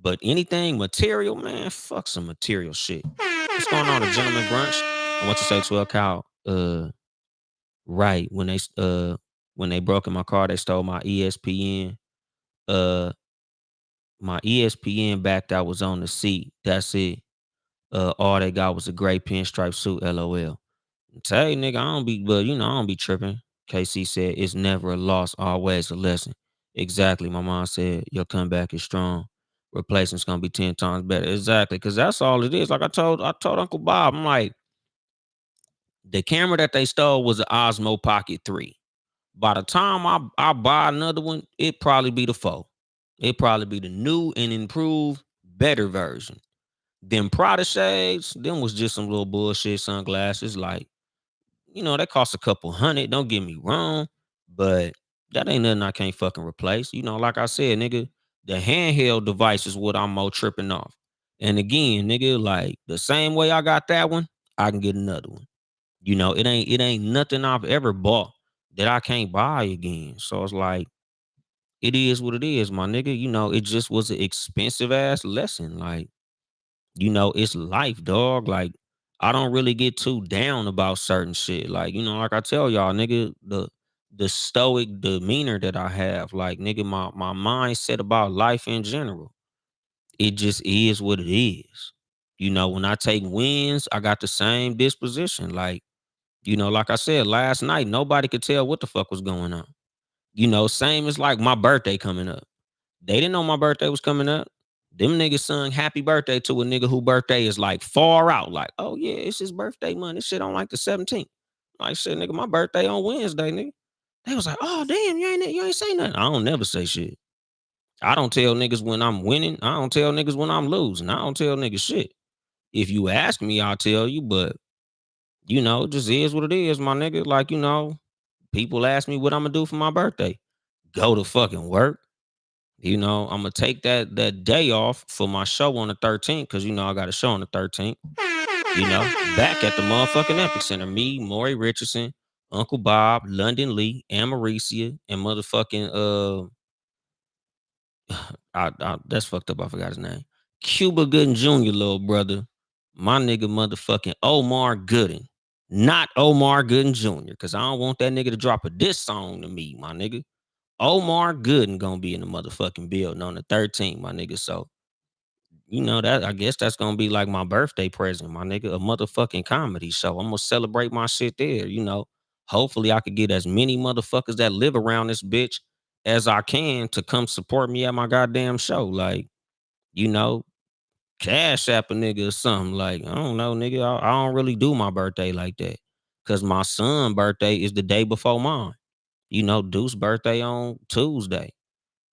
But anything material, man, fuck some material shit. What's going on, a gentleman brunch? I want to say 12 cow. Right. When they broke in my car, they stole my ESPN. Uh my ESPN back that was on the seat. That's it. All they got was a gray pinstripe suit, LOL. Tell you, nigga, I don't be, but I don't be tripping. KC said, it's never a loss, always a lesson. Exactly. My mom said, your comeback is strong. Replacement's gonna be 10 times better. Exactly. Cause that's all it is. Like I told Uncle Bob, I'm like, the camera that they stole was an Osmo Pocket 3. By the time I buy another one, it probably be the 4. It probably be the new and improved, better version. Them Prada shades, them was just some little bullshit sunglasses. Like, that cost a couple hundred. Don't get me wrong, but that ain't nothing I can't fucking replace. Like I said, nigga, the handheld device is what I'm more tripping off. And again, nigga, like the same way I got that one, I can get another one. It ain't nothing I've ever bought that I can't buy again. So it's like it is what it is, my nigga. It just was an expensive ass lesson. Like, it's life, dog. Like, I don't really get too down about certain shit. Like, like I tell y'all, nigga, the stoic demeanor that I have, like, nigga, my mindset about life in general, it just is what it is. When I take wins, I got the same disposition. Like I said last night, nobody could tell what the fuck was going on. Same as like my birthday coming up. They didn't know my birthday was coming up. Them niggas sung happy birthday to a nigga whose birthday is like far out. Like, oh yeah, it's his birthday month. This shit on like the 17th. Like shit, nigga, my birthday on Wednesday, nigga. They was like, oh damn, you ain't say nothing. I don't never say shit. I don't tell niggas when I'm winning. I don't tell niggas when I'm losing. I don't tell niggas shit. If you ask me, I'll tell you, but it just is what it is, my nigga. Like, people ask me what I'm gonna do for my birthday. Go to fucking work. I'm gonna take that day off for my show on the 13th because I got a show on the 13th. Back at the motherfucking Epic Center. Me, Maury Richardson, Uncle Bob, London Lee, Amaricia, and motherfucking that's fucked up. I forgot his name. Cuba Gooden Jr., little brother. My nigga motherfucking Omar Gooden. Not Omar Gooden Jr. Cause I don't want that nigga to drop a diss song to me, my nigga. Omar Gooden gonna be in the motherfucking building on the 13th, my nigga. So, that I guess that's gonna be like my birthday present, my nigga. A motherfucking comedy show. I'm gonna celebrate my shit there, Hopefully I could get as many motherfuckers that live around this bitch as I can to come support me at my goddamn show. Like, you know, cash app a nigga or something. Like, I don't know, nigga. I don't really do my birthday like that. Cause my son' birthday is the day before mine. Deuce birthday on Tuesday.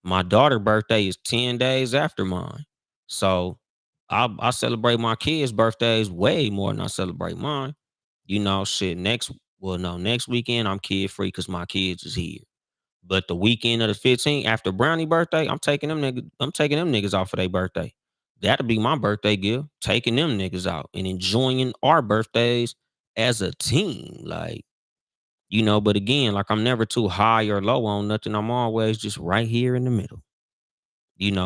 My daughter' birthday is 10 days after mine. So I celebrate my kids' birthdays way more than I celebrate mine. Shit, next weekend I'm kid free because my kids is here. But the weekend of the 15th after Brownie birthday, I'm taking them niggas off for their birthday. That'll be my birthday gift, taking them niggas out and enjoying our birthdays as a team. Like, but again, like I'm never too high or low on nothing. I'm always just right here in the middle.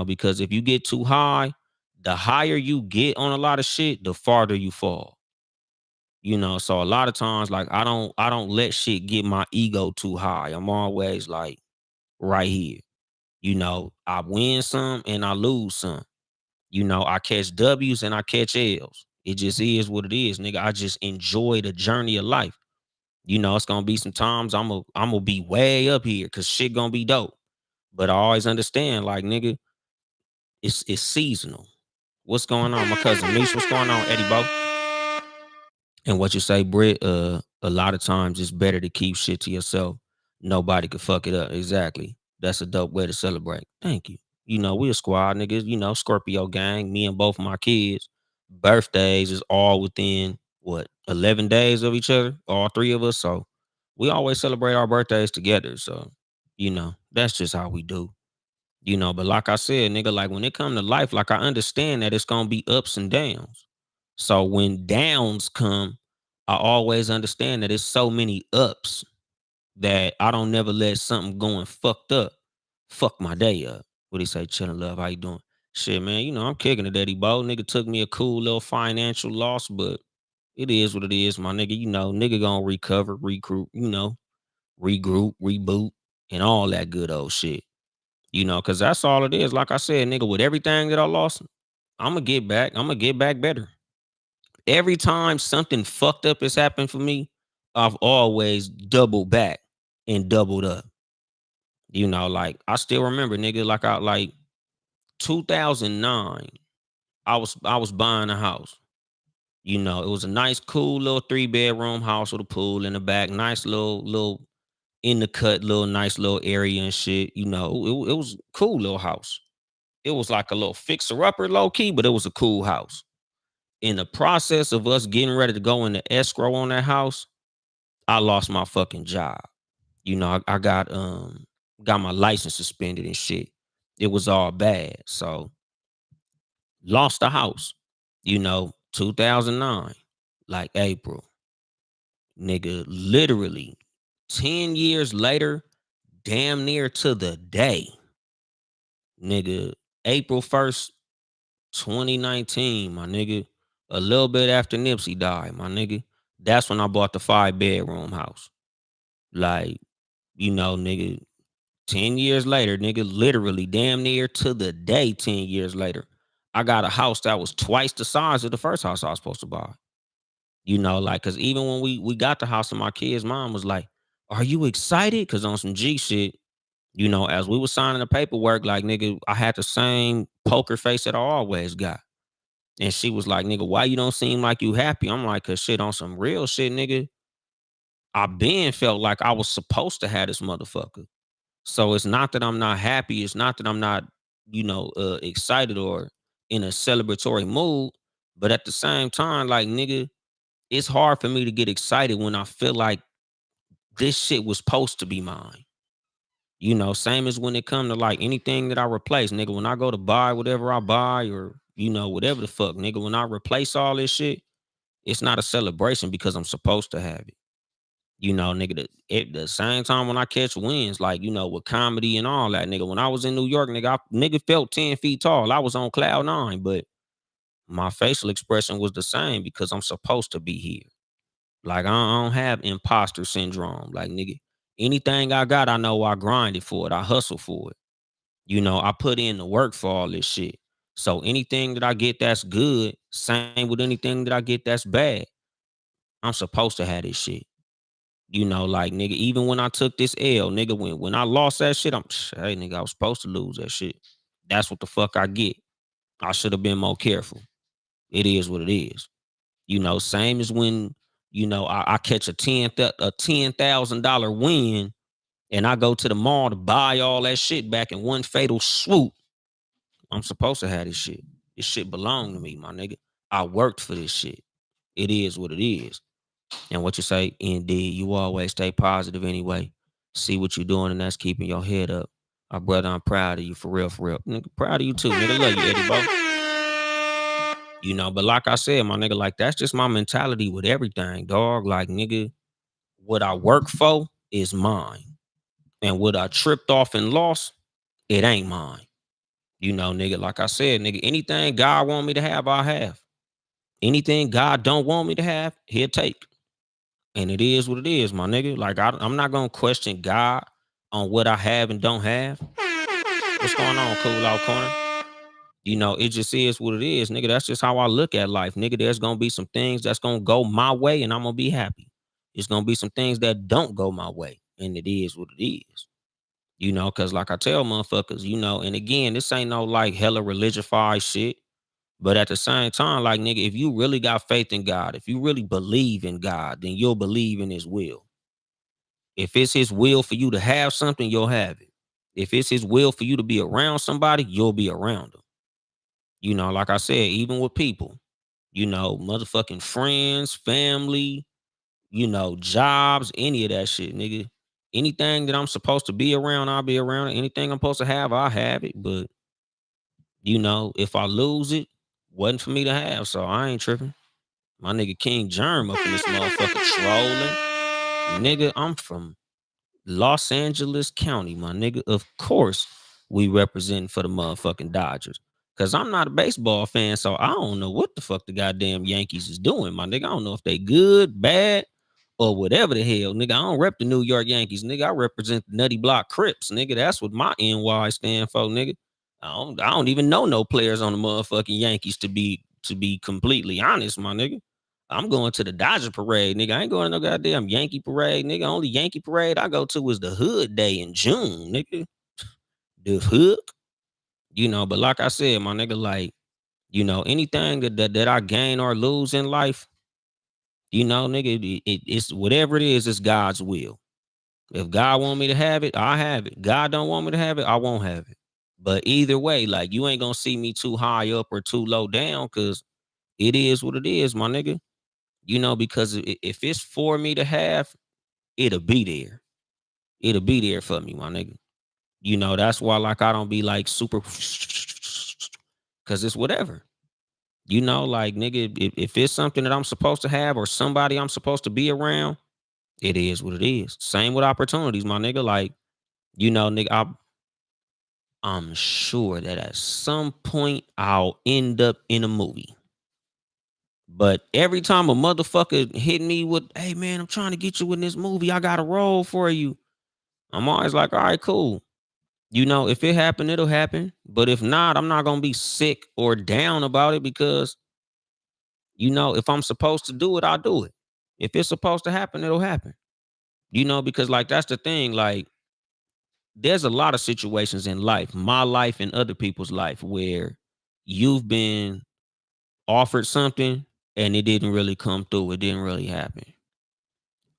Because if you get too high, the higher you get on a lot of shit, the farther you fall. So a lot of times, like I don't let shit get my ego too high. I'm always like right here. I win some and I lose some. I catch W's and I catch L's. It just is what it is, nigga. I just enjoy the journey of life. It's gonna be some times I'm gonna be way up here because shit gonna be dope. But I always understand, like, nigga, it's seasonal. What's going on? My cousin Mish, what's going on, Eddie Bo? And what you say, Britt, a lot of times it's better to keep shit to yourself. Nobody could fuck it up. Exactly. That's a dope way to celebrate. Thank you. We a squad, niggas, Scorpio gang, me and both of my kids. Birthdays is all within what, 11 days of each other, all three of us. So we always celebrate our birthdays together. So, that's just how we do. But like I said, nigga, like when it come to life, like I understand that it's gonna be ups and downs. So when downs come, I always understand that it's so many ups that I don't never let something going fucked up fuck my day up. What do you say, chillin' love? How you doing? Shit, man, I'm kicking it, Eddie Bo. Nigga took me a cool little financial loss, but it is what it is, my nigga. Nigga gonna recover, recruit, regroup, reboot, and all that good old shit. Cause that's all it is. Like I said, nigga, with everything that I lost, I'm gonna get back. I'm gonna get back better. Every time something fucked up has happened for me, I've always doubled back and doubled up. Like I still remember, nigga, like 2009, I was buying a house. It was a nice, cool little 3-bedroom house with a pool in the back, nice little in the cut, little nice little area and shit. It was a cool little house. It was like a little fixer upper, low key, but it was a cool house. In the process of us getting ready to go into escrow on that house, I lost my fucking job. I got my license suspended and shit. It was all bad. So lost the house, 2009, like April. Nigga, literally 10 years later, damn near to the day, nigga, April 1st, 2019, my nigga. A little bit after Nipsey died, my nigga. That's when I bought the 5-bedroom house. Like, nigga, 10 years later, nigga, literally damn near to the day, 10 years later, I got a house that was twice the size of the first house I was supposed to buy. Like, cause even when we got the house and my kid's mom was like, "Are you excited?" Cause on some G shit, as we were signing the paperwork, like, nigga, I had the same poker face that I always got. And she was like, "Nigga, why you don't seem like you happy?" I'm like, "Cause shit, on some real shit, nigga, I been felt like I was supposed to have this motherfucker. So it's not that I'm not happy. It's not that I'm not, excited or in a celebratory mood. But at the same time, like, nigga, it's hard for me to get excited when I feel like this shit was supposed to be mine. Same as when it come to like anything that I replace, nigga. When I go to buy whatever I buy or, whatever the fuck, nigga, when I replace all this shit, it's not a celebration because I'm supposed to have it. Nigga, at the same time when I catch wins, like, with comedy and all that, nigga, when I was in New York, nigga felt 10 feet tall. I was on cloud nine, but my facial expression was the same because I'm supposed to be here. Like, I don't have imposter syndrome. Like, nigga, anything I got, I know I grinded for it. I hustle for it. I put in the work for all this shit. So anything that I get that's good, same with anything that I get that's bad, I'm supposed to have this shit. Like, nigga, even when I took this L, nigga, when I lost that shit, hey, nigga, I was supposed to lose that shit. That's what the fuck I get. I should have been more careful. It is what it is. Same as when, I catch a $10,000 win and I go to the mall to buy all that shit back in one fatal swoop. I'm supposed to have this shit. This shit belong to me, my nigga. I worked for this shit. It is what it is. And what you say, indeed, you always stay positive anyway. See what you're doing, and that's keeping your head up. My brother, I'm proud of you, for real, for real. Nigga, proud of you too, nigga. Love you, Eddie Bo. But like I said, my nigga, like that's just my mentality with everything, dog. Like, nigga, what I work for is mine. And what I tripped off and lost, it ain't mine. Nigga, like I said, nigga, anything God want me to have, I have. Anything God don't want me to have, he'll take. And it is what it is, my nigga. Like I'm not gonna question God on what I have and don't have. What's going on, cool out corner? It just is what it is, nigga. That's just how I look at life, nigga. There's gonna be some things that's gonna go my way, and I'm gonna be happy. It's gonna be some things that don't go my way, and it is what it is. Cause like I tell motherfuckers, and again, this ain't no like hella religified shit. But at the same time, like nigga, if you really got faith in God, if you really believe in God, then you'll believe in his will. If it's his will for you to have something, you'll have it. If it's his will for you to be around somebody, you'll be around them. Like I said, even with people, motherfucking friends, family, jobs, any of that shit, nigga. Anything that I'm supposed to be around, I'll be around it. Anything I'm supposed to have, I'll have it. But, if I lose it, wasn't for me to have. So I ain't tripping. My nigga King Germ up in this motherfucker trolling. Nigga, I'm from Los Angeles County, my nigga. Of course, we represent for the motherfucking Dodgers. Cause I'm not a baseball fan, so I don't know what the fuck the goddamn Yankees is doing, my nigga. I don't know if they good, bad, or whatever the hell, nigga. I don't rep the New York Yankees, nigga. I represent the Nutty Block Crips, nigga. That's what my NY stand for, nigga. I don't even know no players on the motherfucking Yankees to be completely honest, my nigga. I'm going to the Dodger parade, nigga. I ain't going to no goddamn Yankee parade, nigga. Only Yankee parade I go to is the Hood Day in June, nigga. The Hood, But like I said, my nigga, like, anything that I gain or lose in life, nigga, it's whatever it is, it's God's will. If God want me to have it, I have it. God don't want me to have it, I won't have it. But either way, like, you ain't gonna see me too high up or too low down, because it is what it is, my nigga. Because if it's for me to have, it'll be there. It'll be there for me, my nigga. That's why like I don't be like super cause it's whatever. Like nigga, if it's something that I'm supposed to have or somebody I'm supposed to be around, it is what it is. Same with opportunities, my nigga. Like, nigga, I'm sure that at some point I'll end up in a movie. But every time a motherfucker hit me with, hey man, I'm trying to get you in this movie. I got a role for you. I'm always like, all right, cool. If it happen, it'll happen. But if not, I'm not gonna be sick or down about it because, if I'm supposed to do it, I'll do it. If it's supposed to happen, it'll happen. Because like that's the thing. Like, there's a lot of situations in life, my life and other people's life, where you've been offered something and it didn't really come through. It didn't really happen.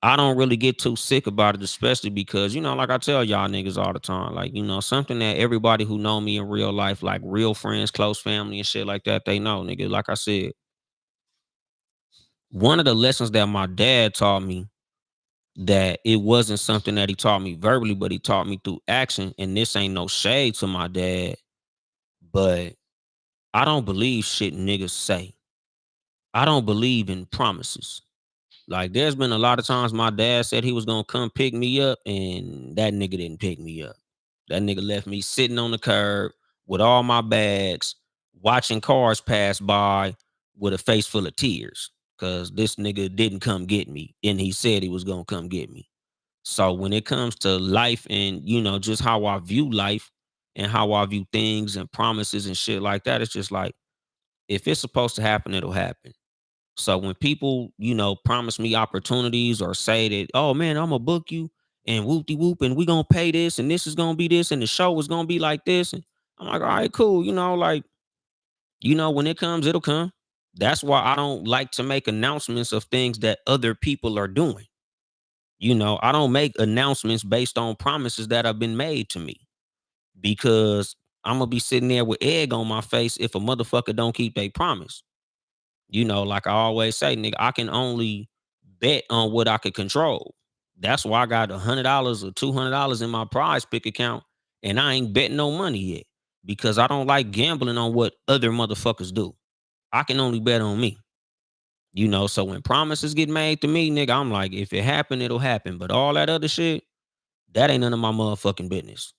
I don't really get too sick about it, especially because, like I tell y'all niggas all the time, like, something that everybody who know me in real life, like real friends, close family and shit like that, they know, nigga. Like I said, one of the lessons that my dad taught me, that it wasn't something that he taught me verbally, but he taught me through action. And this ain't no shade to my dad, but I don't believe shit niggas say. I don't believe in promises. Like, there's been a lot of times my dad said he was gonna come pick me up, and that nigga didn't pick me up. That nigga left me sitting on the curb with all my bags, watching cars pass by with a face full of tears. Cause this nigga didn't come get me. And he said he was gonna come get me. So when it comes to life and, just how I view life and how I view things and promises and shit like that, it's just like, if it's supposed to happen, it'll happen. So when people, promise me opportunities or say that, oh man, I'm gonna book you and whoop de whoop and we gonna pay this and this is gonna be this and the show is gonna be like this. And I'm like, all right, cool. Like, when it comes, it'll come. That's why I don't like to make announcements of things that other people are doing. I don't make announcements based on promises that have been made to me, because I'm gonna be sitting there with egg on my face if a motherfucker don't keep their promise. Like I always say, nigga, I can only bet on what I can control. That's why I got $100 or $200 in my prize pick account, and I ain't betting no money yet, because I don't like gambling on what other motherfuckers do. I can only bet on me. So when promises get made to me, nigga, I'm like, if it happen, it'll happen. But all that other shit, that ain't none of my motherfucking business.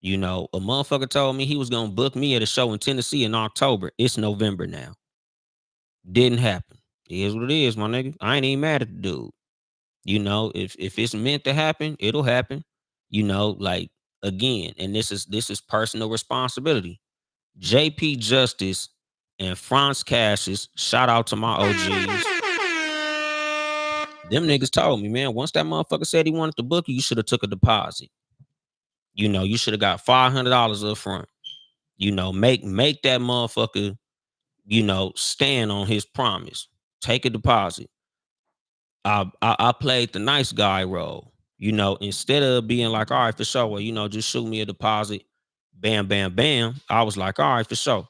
A motherfucker told me he was gonna book me at a show in Tennessee in October. It's November now. Didn't happen. It is what it is, my nigga. I ain't even mad at the dude. If it's meant to happen, it'll happen. Like, again, and this is personal responsibility. JP Justice and Franz Cassius, shout out to my OGs. Them niggas told me, man, once that motherfucker said he wanted to book you, you should have took a deposit. You should have got $500 up front. Make that motherfucker, stand on his promise. Take a deposit. I played the nice guy role. Instead of being like, all right, for sure, well, just shoot me a deposit, bam, bam, bam. I was like, all right, for sure.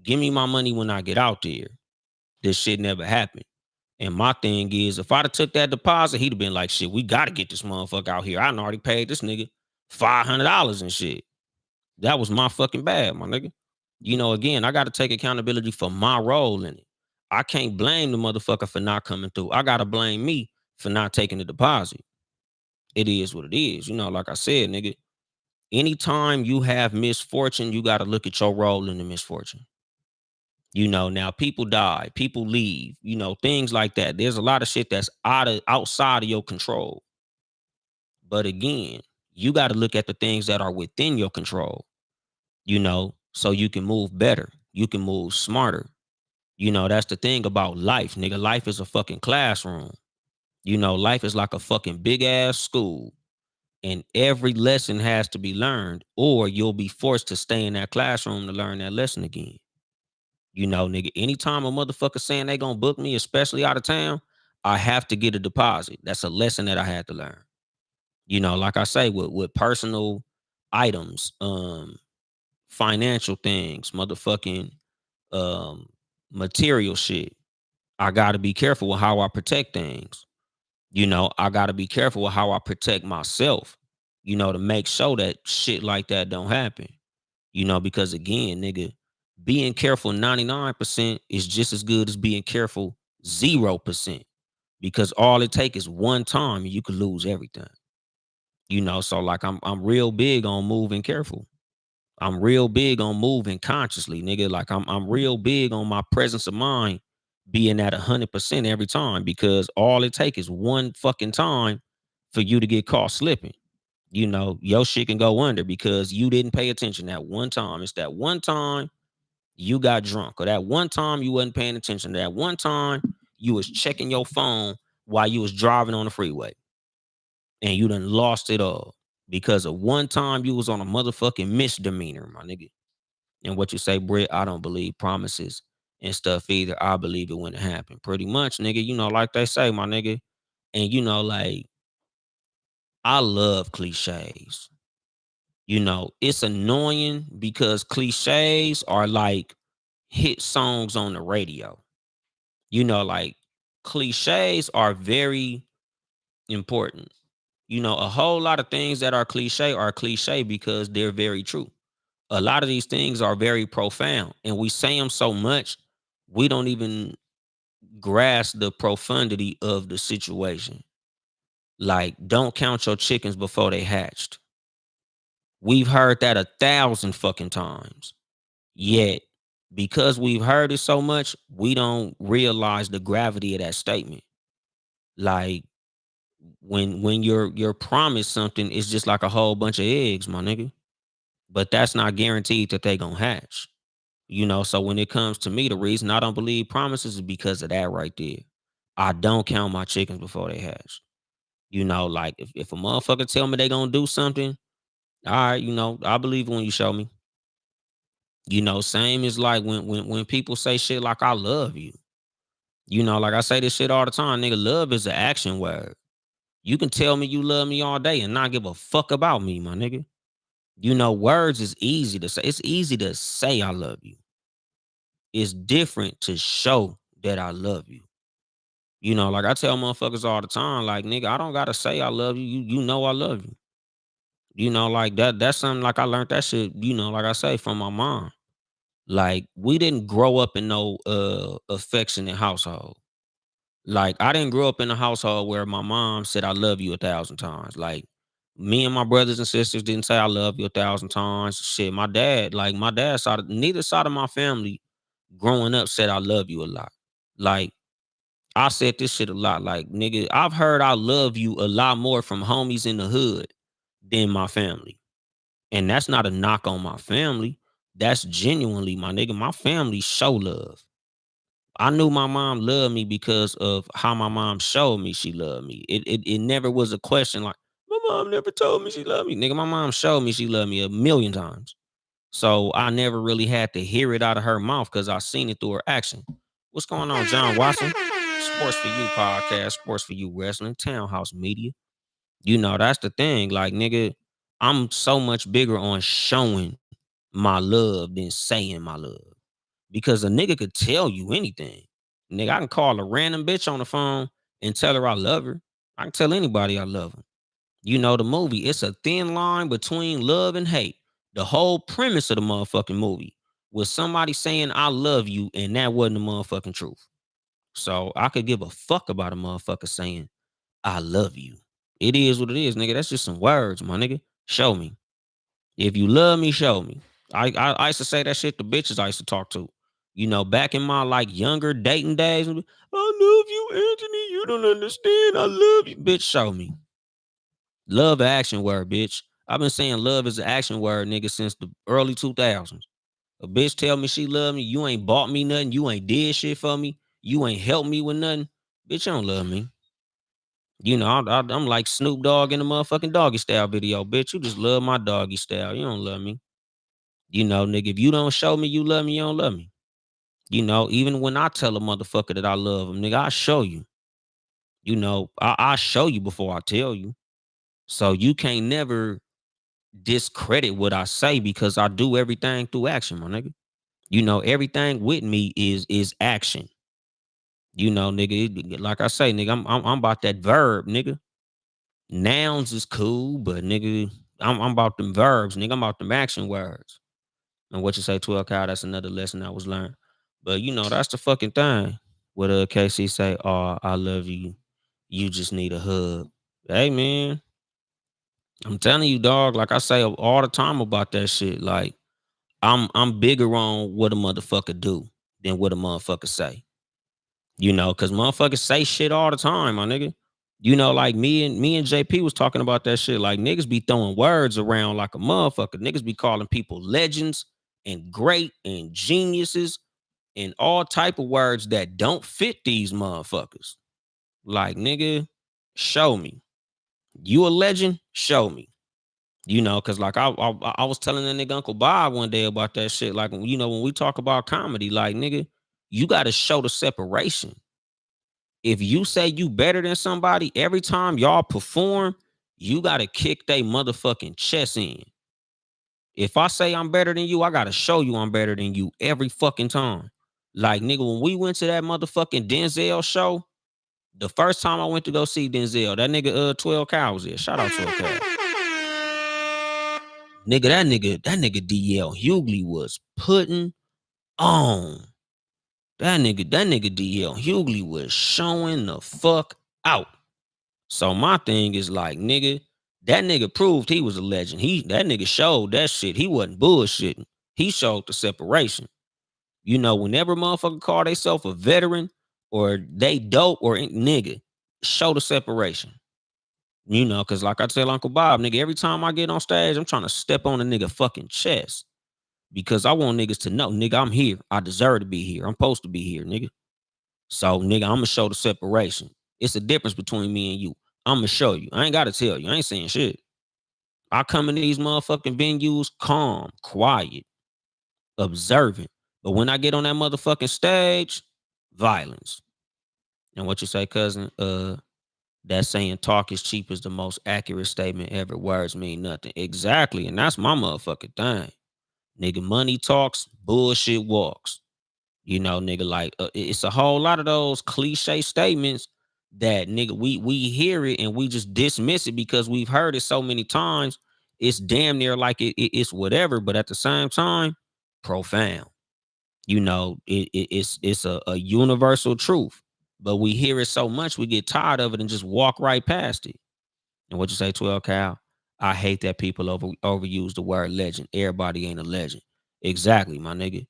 Give me my money when I get out there. This shit never happened. And my thing is, if I'd have took that deposit, he'd have been like, shit, we gotta get this motherfucker out here. I done already paid this nigga $500 and shit. That was my fucking bad, my nigga. Again, I gotta take accountability for my role in it. I can't blame the motherfucker for not coming through. I gotta blame me for not taking the deposit. It is what it is. Like I said, nigga, anytime you have misfortune, you gotta look at your role in the misfortune. Now people die, people leave, things like that. There's a lot of shit that's outside of your control. But again, you got to look at the things that are within your control, so you can move better. You can move smarter. That's the thing about life, nigga. Life is a fucking classroom. Life is like a fucking big ass school. And every lesson has to be learned, or you'll be forced to stay in that classroom to learn that lesson again. Nigga, anytime a motherfucker saying they gonna book me, especially out of town, I have to get a deposit. That's a lesson that I had to learn. Like I say, with personal items, financial things, motherfucking um material shit. I gotta be careful with how I protect things. I gotta be careful with how I protect myself, to make sure that shit like that don't happen. Because again, nigga, being careful 99% is just as good as being careful 0%. Because all it takes is one time and you could lose everything. So like I'm real big on moving careful. I'm real big on moving consciously, nigga. Like I'm real big on my presence of mind being at 100% every time, because all it takes is one fucking time for you to get caught slipping. Your shit can go under because you didn't pay attention that one time. It's that one time you got drunk, or that one time you wasn't paying attention, that one time you was checking your phone while you was driving on the freeway, and you done lost it all because of one time you was on a motherfucking misdemeanor, my nigga. And what you say, Britt, I don't believe promises and stuff either. I believe it when it happened. Pretty much, nigga, like they say, my nigga. And like, I love cliches. It's annoying because cliches are like hit songs on the radio. Like, cliches are very important. A whole lot of things that are cliche because they're very true. A lot of these things are very profound, and we say them so much we don't even grasp the profundity of the situation. Like, don't count your chickens before they hatched. We've heard that 1,000 fucking times. Yet, because we've heard it so much, we don't realize the gravity of that statement. Like, when you're promised something, it's just like a whole bunch of eggs, my nigga. But that's not guaranteed that they gonna hatch. So when it comes to me, the reason I don't believe promises is because of that right there. I don't count my chickens before they hatch. Like, if a motherfucker tell me they gonna do something, all right, I believe when you show me. Same as like when people say shit like I love you. Like I say this shit all the time, nigga. Love is an action word. You can tell me you love me all day and not give a fuck about me, my nigga. Words is easy to say. It's easy to say I love you. It's different to show that I love you. Like I tell motherfuckers all the time, like, nigga, I don't gotta say I love you. You know I love you. Like that's something like I learned that shit, like I say, from my mom. Like, we didn't grow up in no affectionate household. Like, I didn't grow up in a household where my mom said I love you 1,000 times. Like, me and my brothers and sisters didn't say I love you 1,000 times. Shit, my dad, like my dad's side, neither side of my family growing up said I love you a lot. Like, I said this shit a lot. Like, nigga, I've heard I love you a lot more from homies in the hood than my family. And that's not a knock on my family. That's genuinely, my nigga. My family show love. I knew my mom loved me because of how my mom showed me she loved me. It never was a question like, my mom never told me she loved me. Nigga, my mom showed me she loved me a million times. So I never really had to hear it out of her mouth because I seen it through her action. What's going on, John Watson? Sports for You podcast, Sports for You wrestling, Townhouse Media. You know, that's the thing. Like, nigga, I'm so much bigger on showing my love than saying my love. Because a nigga could tell you anything. Nigga, I can call a random bitch on the phone and tell her I love her. I can tell anybody I love her. You know, the movie, it's a thin line between love and hate. The whole premise of the motherfucking movie was somebody saying I love you, and that wasn't the motherfucking truth. So I could give a fuck about a motherfucker saying I love you. It is what it is, nigga. That's just some words, my nigga. Show me. If you love me, show me. I used to say that shit to bitches I used to talk to. You know, back in my like younger dating days, I love you, Anthony. You don't understand. I love you. Bitch, show me. Love an action word, bitch. I've been saying love is an action word, nigga, since the early 2000s. A bitch tell me she love me. You ain't bought me nothing. You ain't did shit for me. You ain't helped me with nothing. Bitch, you don't love me. You know, I'm like Snoop Dogg in the motherfucking doggy style video. Bitch, you just love my doggy style. You don't love me. You know, nigga, if you don't show me you love me, you don't love me. You know, even when I tell a motherfucker that I love him, nigga, I show you. You know, I show you before I tell you. So you can't never discredit what I say because I do everything through action, my nigga. You know, everything with me is action. You know, nigga, like I say, nigga, I'm about that verb, nigga. Nouns is cool, but nigga, I'm about them verbs, nigga. I'm about them action words. And what you say, 12 cow, that's another lesson I was learned. But you know, that's the fucking thing. What KC say, oh, I love you. You just need a hug. Hey man, I'm telling you, dog, like I say all the time about that shit. Like, I'm bigger on what a motherfucker do than what a motherfucker say. You know, cause motherfuckers say shit all the time, my nigga. You know, like me and JP was talking about that shit. Like niggas be throwing words around like a motherfucker. Niggas be calling people legends and great and geniuses and all type of words that don't fit these motherfuckers. Like, nigga, show me. You a legend? Show me. You know, cause like I was telling that nigga Uncle Bob one day about that shit. Like, you know, when we talk about comedy, like, nigga, you got to show the separation. If you say you better than somebody every time y'all perform, you got to kick they motherfucking chest in. If I say I'm better than you, I got to show you I'm better than you every fucking time. Like, nigga, when we went to that motherfucking Denzel show, the first time I went to go see Denzel, that nigga 12 Cow was there. Shout out 12 Cow. That nigga DL Hughley was putting on. That nigga DL Hughley was showing the fuck out. So my thing is like, nigga, that nigga proved he was a legend. That nigga showed that shit. He wasn't bullshitting. He showed the separation. You know, whenever motherfucker call themselves a veteran or they dope or nigga, show the separation. You know, cause like I tell Uncle Bob, nigga, every time I get on stage, I'm trying to step on a nigga fucking chest. Because I want niggas to know, nigga, I'm here. I deserve to be here. I'm supposed to be here, nigga. So, nigga, I'm gonna show the separation. It's a difference between me and you. I'm gonna show you. I ain't gotta tell you. I ain't saying shit. I come in these motherfucking venues calm, quiet, observant. But when I get on that motherfucking stage, violence. And what you say, cousin? That saying talk is cheap is the most accurate statement ever. Words mean nothing. Exactly. And that's my motherfucking thing. Nigga, money talks, bullshit walks. You know, nigga, like it's a whole lot of those cliche statements that nigga we hear it and we just dismiss it because we've heard it so many times. It's damn near like it's whatever, but at the same time, profound. You know, it's a universal truth. But we hear it so much, we get tired of it and just walk right past it. And what you say, 12 Cal? I hate that people overuse the word legend. Everybody ain't a legend. Exactly, my nigga.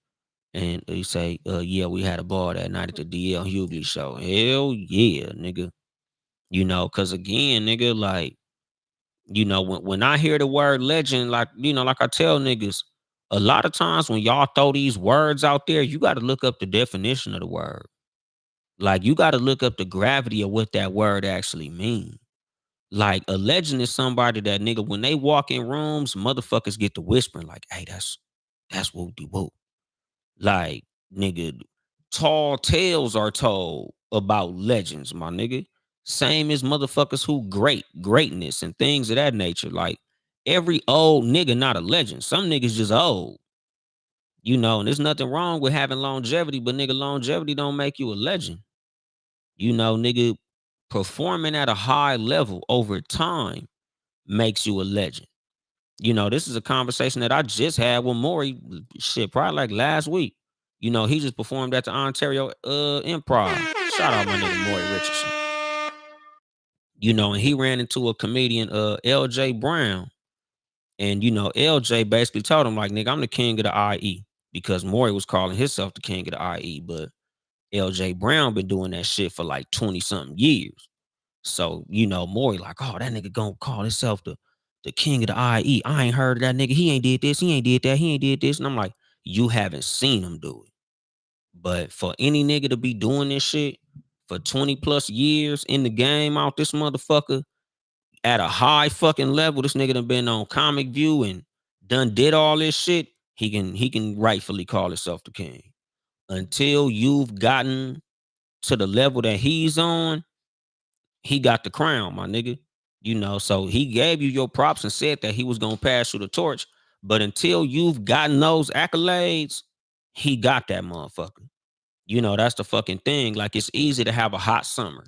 And you say, yeah, we had a ball that night at the DL Hughley show. Hell yeah, nigga. Cause again, nigga, like, when I hear the word legend, like, like I tell niggas, a lot of times when y'all throw these words out there, you got to look up the definition of the word. Like, you got to look up the gravity of what that word actually means. Like, a legend is somebody that, nigga, when they walk in rooms, motherfuckers get to whispering like, hey, that's whoop de whoop. Like, nigga, tall tales are told about legends, my nigga. Same as motherfuckers who greatness and things of that nature. Like, every old nigga not a legend. Some niggas just old. And there's nothing wrong with having longevity, but nigga, longevity don't make you a legend. Nigga, performing at a high level over time makes you a legend. This is a conversation that I just had with Maury, shit, probably like last week. He just performed at the Ontario Improv. Shout out my nigga Maury Richardson. And he ran into a comedian, LJ Brown. And LJ basically told him, like, nigga, I'm the king of the IE. Because Maury was calling himself the king of the IE, but LJ Brown been doing that shit for like 20 something years. So, Maury like, oh, that nigga gonna call himself the king of the IE. I ain't heard of that nigga. He ain't did this. He ain't did that. He ain't did this. And I'm like, you haven't seen him do it. But for any nigga to be doing this shit for 20 plus years in the game out this motherfucker at a high fucking level, this nigga done been on Comic View and done did all this shit. He can rightfully call himself the king. Until you've gotten to the level that he's on, he got the crown, my nigga. So he gave you your props and said that he was gonna pass you the torch. But until you've gotten those accolades, he got that motherfucker. That's the fucking thing. Like, it's easy to have a hot summer.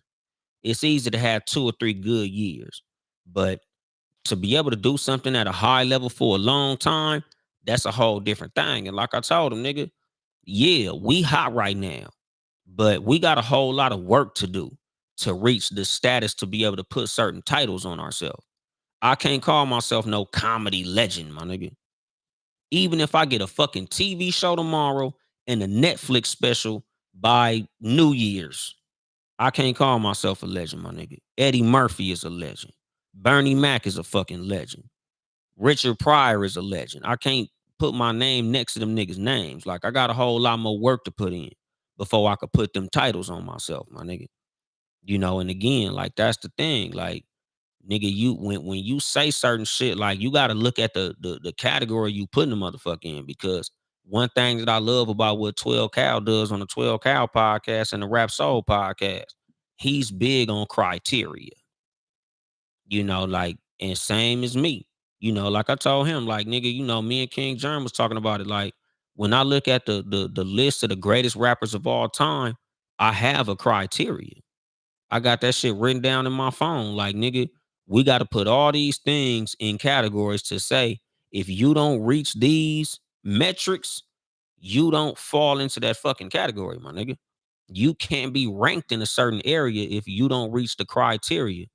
It's easy to have 2 or 3 good years. But to be able to do something at a high level for a long time, that's a whole different thing. And like I told him, nigga, yeah, we hot right now, but we got a whole lot of work to do to reach the status to be able to put certain titles on ourselves. I can't call myself no comedy legend, my nigga. Even if I get a fucking TV show tomorrow and a Netflix special by New Year's, I can't call myself a legend, my nigga. Eddie Murphy is a legend. Bernie Mac is a fucking legend. Richard Pryor is a legend. I can't put my name next to them niggas' names. Like, I got a whole lot more work to put in before I could put them titles on myself, my nigga. And again, like, that's the thing. Like, nigga, you when you say certain shit, like, you gotta look at the category you putting the motherfucker in. Because one thing that I love about what 12 Cal does on the 12 Cal podcast and the Rap Soul podcast, he's big on criteria. Like, and same as me. Like I told him, like, nigga, me and King Germ was talking about it. Like, when I look at the list of the greatest rappers of all time, I have a criteria. I got that shit written down in my phone. Like, nigga, we got to put all these things in categories to say, if you don't reach these metrics, you don't fall into that fucking category, my nigga. You can't be ranked in a certain area if you don't reach the criteria.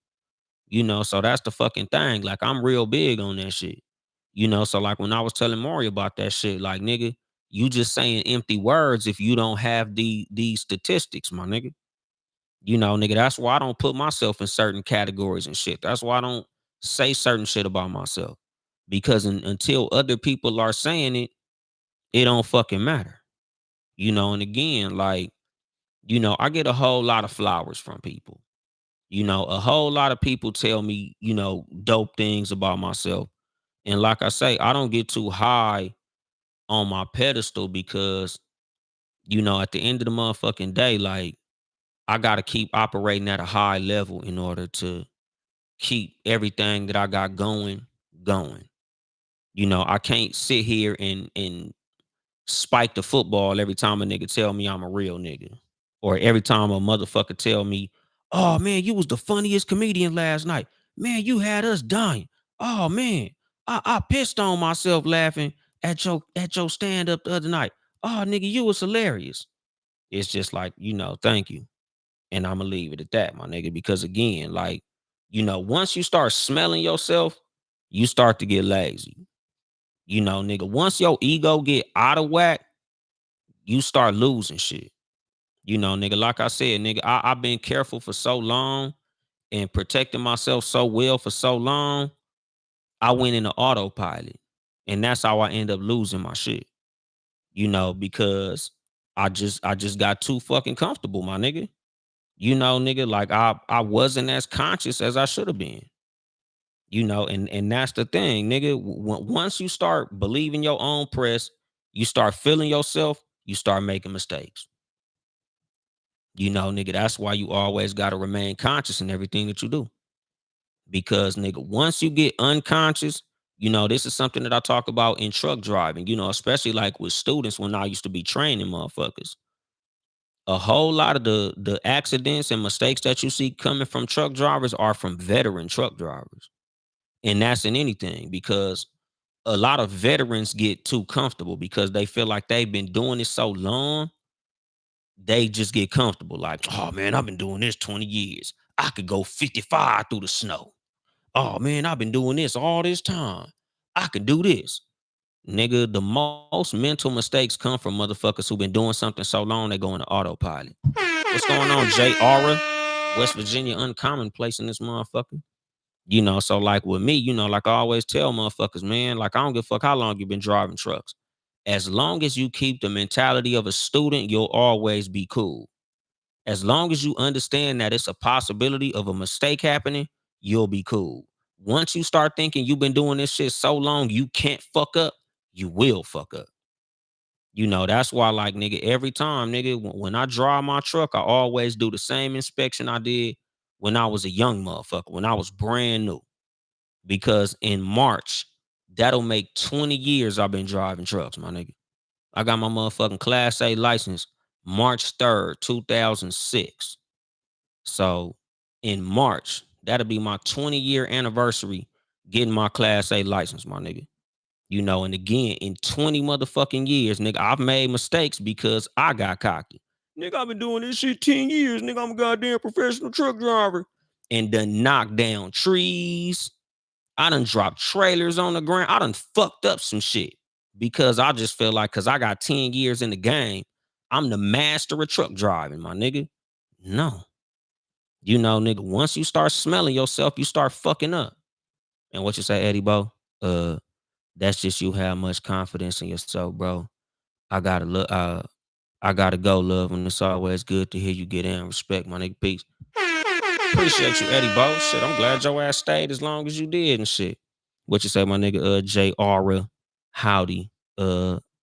So that's the fucking thing. Like, I'm real big on that shit. So like, when I was telling Mario about that shit, like, nigga, you just saying empty words if you don't have these statistics, my nigga. Nigga, that's why I don't put myself in certain categories and shit. That's why I don't say certain shit about myself. Because until other people are saying it, it don't fucking matter. And again, like, I get a whole lot of flowers from people. A whole lot of people tell me, dope things about myself. And like I say, I don't get too high on my pedestal because, at the end of the motherfucking day, like, I got to keep operating at a high level in order to keep everything that I got going. I can't sit here and spike the football every time a nigga tell me I'm a real nigga. Or every time a motherfucker tell me, oh man, you was the funniest comedian last night. Man, you had us dying. Oh man, I pissed on myself laughing at your stand up the other night. Oh nigga, you was hilarious. It's just like, thank you. And I'ma leave it at that, my nigga. Because again, like, once you start smelling yourself, you start to get lazy. Nigga, once your ego get out of whack, you start losing shit. You know, nigga, like I said, nigga, I've been careful for so long and protecting myself so well for so long. I went into autopilot. And that's how I end up losing my shit. You know, because I just got too fucking comfortable, my nigga. You know, nigga, like I wasn't as conscious as I should have been. You know, and that's the thing, nigga. Once you start believing your own press, you start feeling yourself, you start making mistakes. You know, nigga, that's why you always got to remain conscious in everything that you do. Because, nigga, once you get unconscious, you know, this is something that I talk about in truck driving, you know, especially like with students when I used to be training motherfuckers. A whole lot of the accidents and mistakes that you see coming from truck drivers are from veteran truck drivers. And that's in anything because a lot of veterans get too comfortable because they feel like they've been doing it so long, they just get comfortable. Like, oh man, I've been doing this 20 years. I could go 55 through the snow. Oh man, I've been doing this all this time. I can do this. Nigga, the most mental mistakes come from motherfuckers who been doing something so long they go into autopilot. What's going on, Jay Aura? West Virginia uncommon place in this motherfucker. You know, so like with me, you know, like I always tell motherfuckers, man, like I don't give a fuck how long you been driving trucks. As long as you keep the mentality of a student, you'll always be cool. As long as you understand that it's a possibility of a mistake happening, you'll be cool. Once you start thinking you've been doing this shit so long you can't fuck up, you will fuck up. You know, that's why, like, nigga, every time, nigga, when I drive my truck, I always do the same inspection I did when I was a young motherfucker, when I was brand new. Because in March, that'll make 20 years I've been driving trucks, my nigga. I got my motherfucking Class A license March 3rd, 2006. So in March, that'll be my 20-year anniversary getting my Class A license, my nigga. You know, and again, in 20 motherfucking years, nigga, I've made mistakes because I got cocky. Nigga, I've been doing this shit 10 years. Nigga, I'm a goddamn professional truck driver. And done knocked down trees. I done dropped trailers on the ground. I done fucked up some shit because I just feel like because I got 10 years in the game, I'm the master of truck driving, my nigga. No. You know, nigga, once you start smelling yourself, you start fucking up. And what you say, Eddie Bo? Uh, that's just you have much confidence in yourself, bro. I gotta look. I gotta go, love, and it's always good to hear you get in. Respect, my nigga. Peace. Appreciate you, Eddie Bo. Shit, I'm glad your ass stayed as long as you did and shit. What you say, my nigga? J Aura, howdy.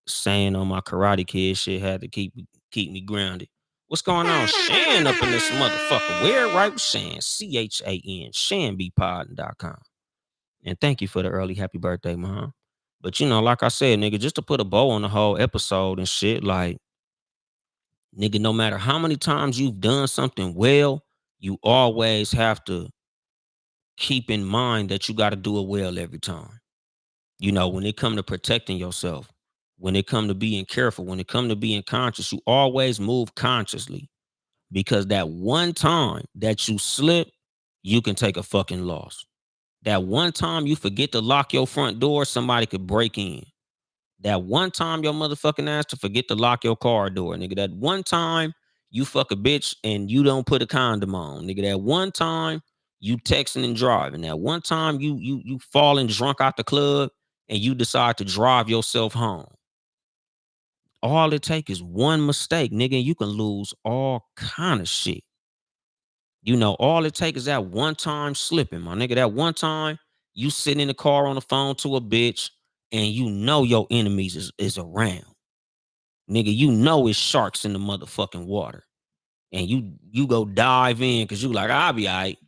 Saying on my Karate Kid shit had to keep me grounded. What's going on? Shan up in this motherfucker. Where right with Shan? CHAN. ShanBpod.com. And thank you for the early happy birthday, mom. But you know, like I said, nigga, just to put a bow on the whole episode and shit, like, nigga, no matter how many times you've done something well, you always have to keep in mind that you got to do it well every time. You know, when it come to protecting yourself, when it come to being careful, when it come to being conscious, you always move consciously because that one time that you slip, you can take a fucking loss. That one time you forget to lock your front door, somebody could break in. That one time your motherfucking ass to forget to lock your car door, nigga. That one time you fuck a bitch and you don't put a condom on, nigga. That one time you texting and driving. That one time you falling drunk out the club and you decide to drive yourself home. All it take is one mistake, nigga, and you can lose all kind of shit. You know, all it take is that one time slipping, my nigga. That one time you sitting in the car on the phone to a bitch and you know your enemies is around. Nigga, you know it's sharks in the motherfucking water. And you go dive in because you like, I'll be all right.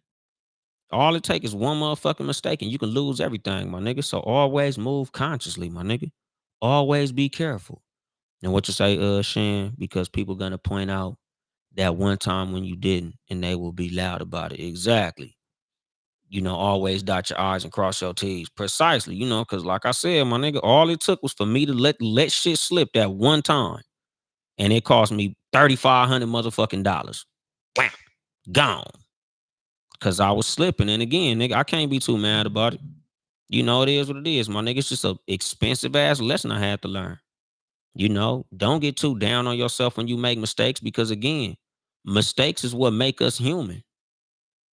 All it take is one motherfucking mistake and you can lose everything, my nigga. So always move consciously, my nigga. Always be careful. And what you say, Shan, because people gonna point out that one time when you didn't, and they will be loud about it. Exactly. You know, always dot your I's and cross your T's. Precisely, you know, because like I said, my nigga, all it took was for me to let shit slip that one time. And it cost me 3,500 motherfucking dollars. Wham, gone. Cause I was slipping. And again, nigga, I can't be too mad about it. You know, it is what it is. My nigga, it's just a expensive ass lesson I had to learn. You know, don't get too down on yourself when you make mistakes because again, mistakes is what make us human.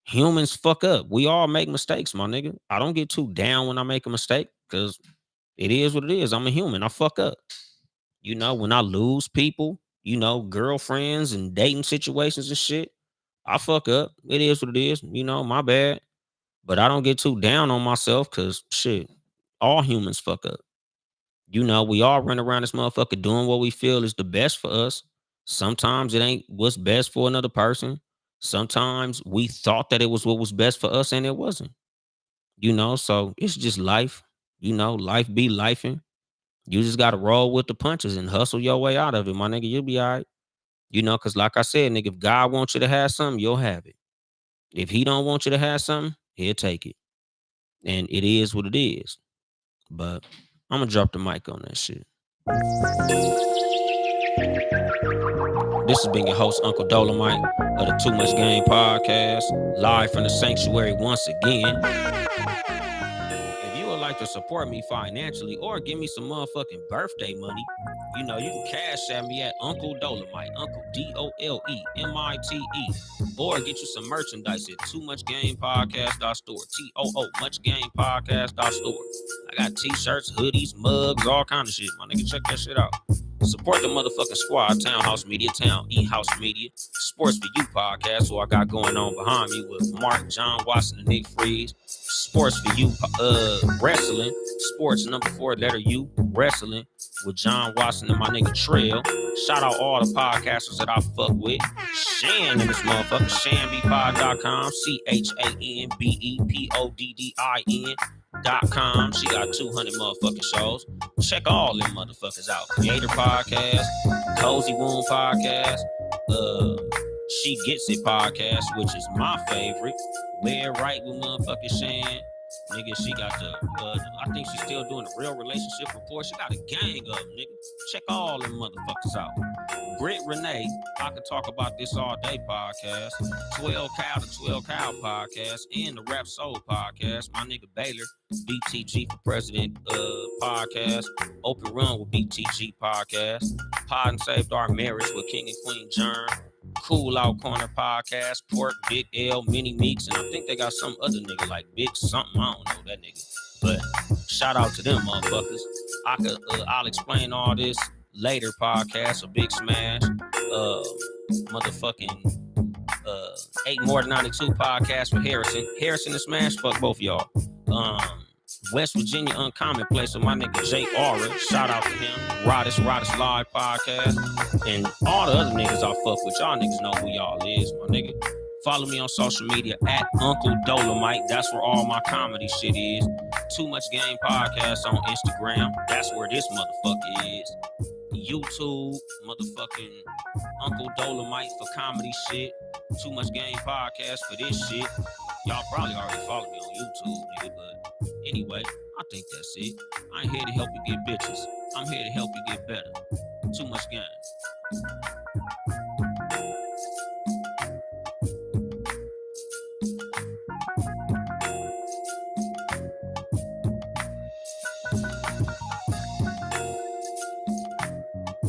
Humans fuck up. We all make mistakes, my nigga. I don't get too down when I make a mistake because it is what it is. I'm a human. I fuck up. You know, when I lose people, you know, girlfriends and dating situations and shit, I fuck up. It is what it is. You know, my bad. But I don't get too down on myself because shit, all humans fuck up. You know, we all run around this motherfucker doing what we feel is the best for us. Sometimes it ain't what's best for another person. Sometimes we thought that it was what was best for us and it wasn't. You know, so it's just life. You know, life be lifing. You just gotta roll with the punches and hustle your way out of it, my nigga. You'll be all right. You know, cause like I said, nigga, if God wants you to have something, you'll have it. If he don't want you to have something, he'll take it. And it is what it is. But I'm gonna drop the mic on that shit. This has been your host, Uncle Dolemite of the Too Much Game Podcast, live from the sanctuary once again. If you would like to support me financially or give me some motherfucking birthday money, you know, you can cash at me at Uncle Dolemite, Uncle Dolemite, or get you some merchandise at Too Much Game Podcast.store, TOO Much Game Podcast.store. I got t-shirts, hoodies, mugs, all kind of shit. My nigga, check that shit out. Support the motherfucking squad, Townhouse Media, Town E-House Media, Sports for You podcast, who I got going on behind me with Mark, John Watson, and Nick Freeze. Sports for You wrestling, sports number 4 letter U, wrestling with John Watson and my nigga Trail. Shout out all the podcasters that I fuck with. Shan in this motherfucker, shanbpod.com, CHANBEPODDIN.com. She got 200 motherfucking shows. Check all them motherfuckers out. Creator Podcast, Cozy Womb Podcast, She Gets It Podcast, which is my favorite. Where Right with motherfucking Shan. Nigga, she got the, I think she's still doing the Real Relationship Report. She got a gang of them, nigga. Check all them motherfuckers out. Britt Renee, I Could Talk About This All Day podcast, 12 Cow to 12 Cow podcast, and the Rap Soul podcast. My nigga Baylor, BTG for President podcast, Open Run with BTG podcast, Pod and Saved Our Marriage with King and Queen Jern, Cool Out Corner podcast, Pork, Big L, Mini Meeks, and I think they got some other nigga like Big something. I don't know that nigga. But shout out to them motherfuckers. I'll explain all this later podcast, a Big Smash, motherfucking 8 More than 92 podcast for Harrison and Smash, fuck both y'all. West Virginia Uncommon Place with my nigga Jay Aura, shout out to him. Roddish Live podcast, and all the other niggas I fuck with. Y'all niggas know who y'all is, my nigga. Follow me on social media at Uncle Dolemite. That's where all my comedy shit is. Too Much Game Podcast on Instagram. That's where this motherfucker is. YouTube, motherfucking Uncle Dolemite for comedy shit. Too Much Game Podcast for this shit. Y'all probably already follow me on YouTube, nigga, but anyway, I think that's it. I ain't here to help you get bitches. I'm here to help you get better. Too Much Game.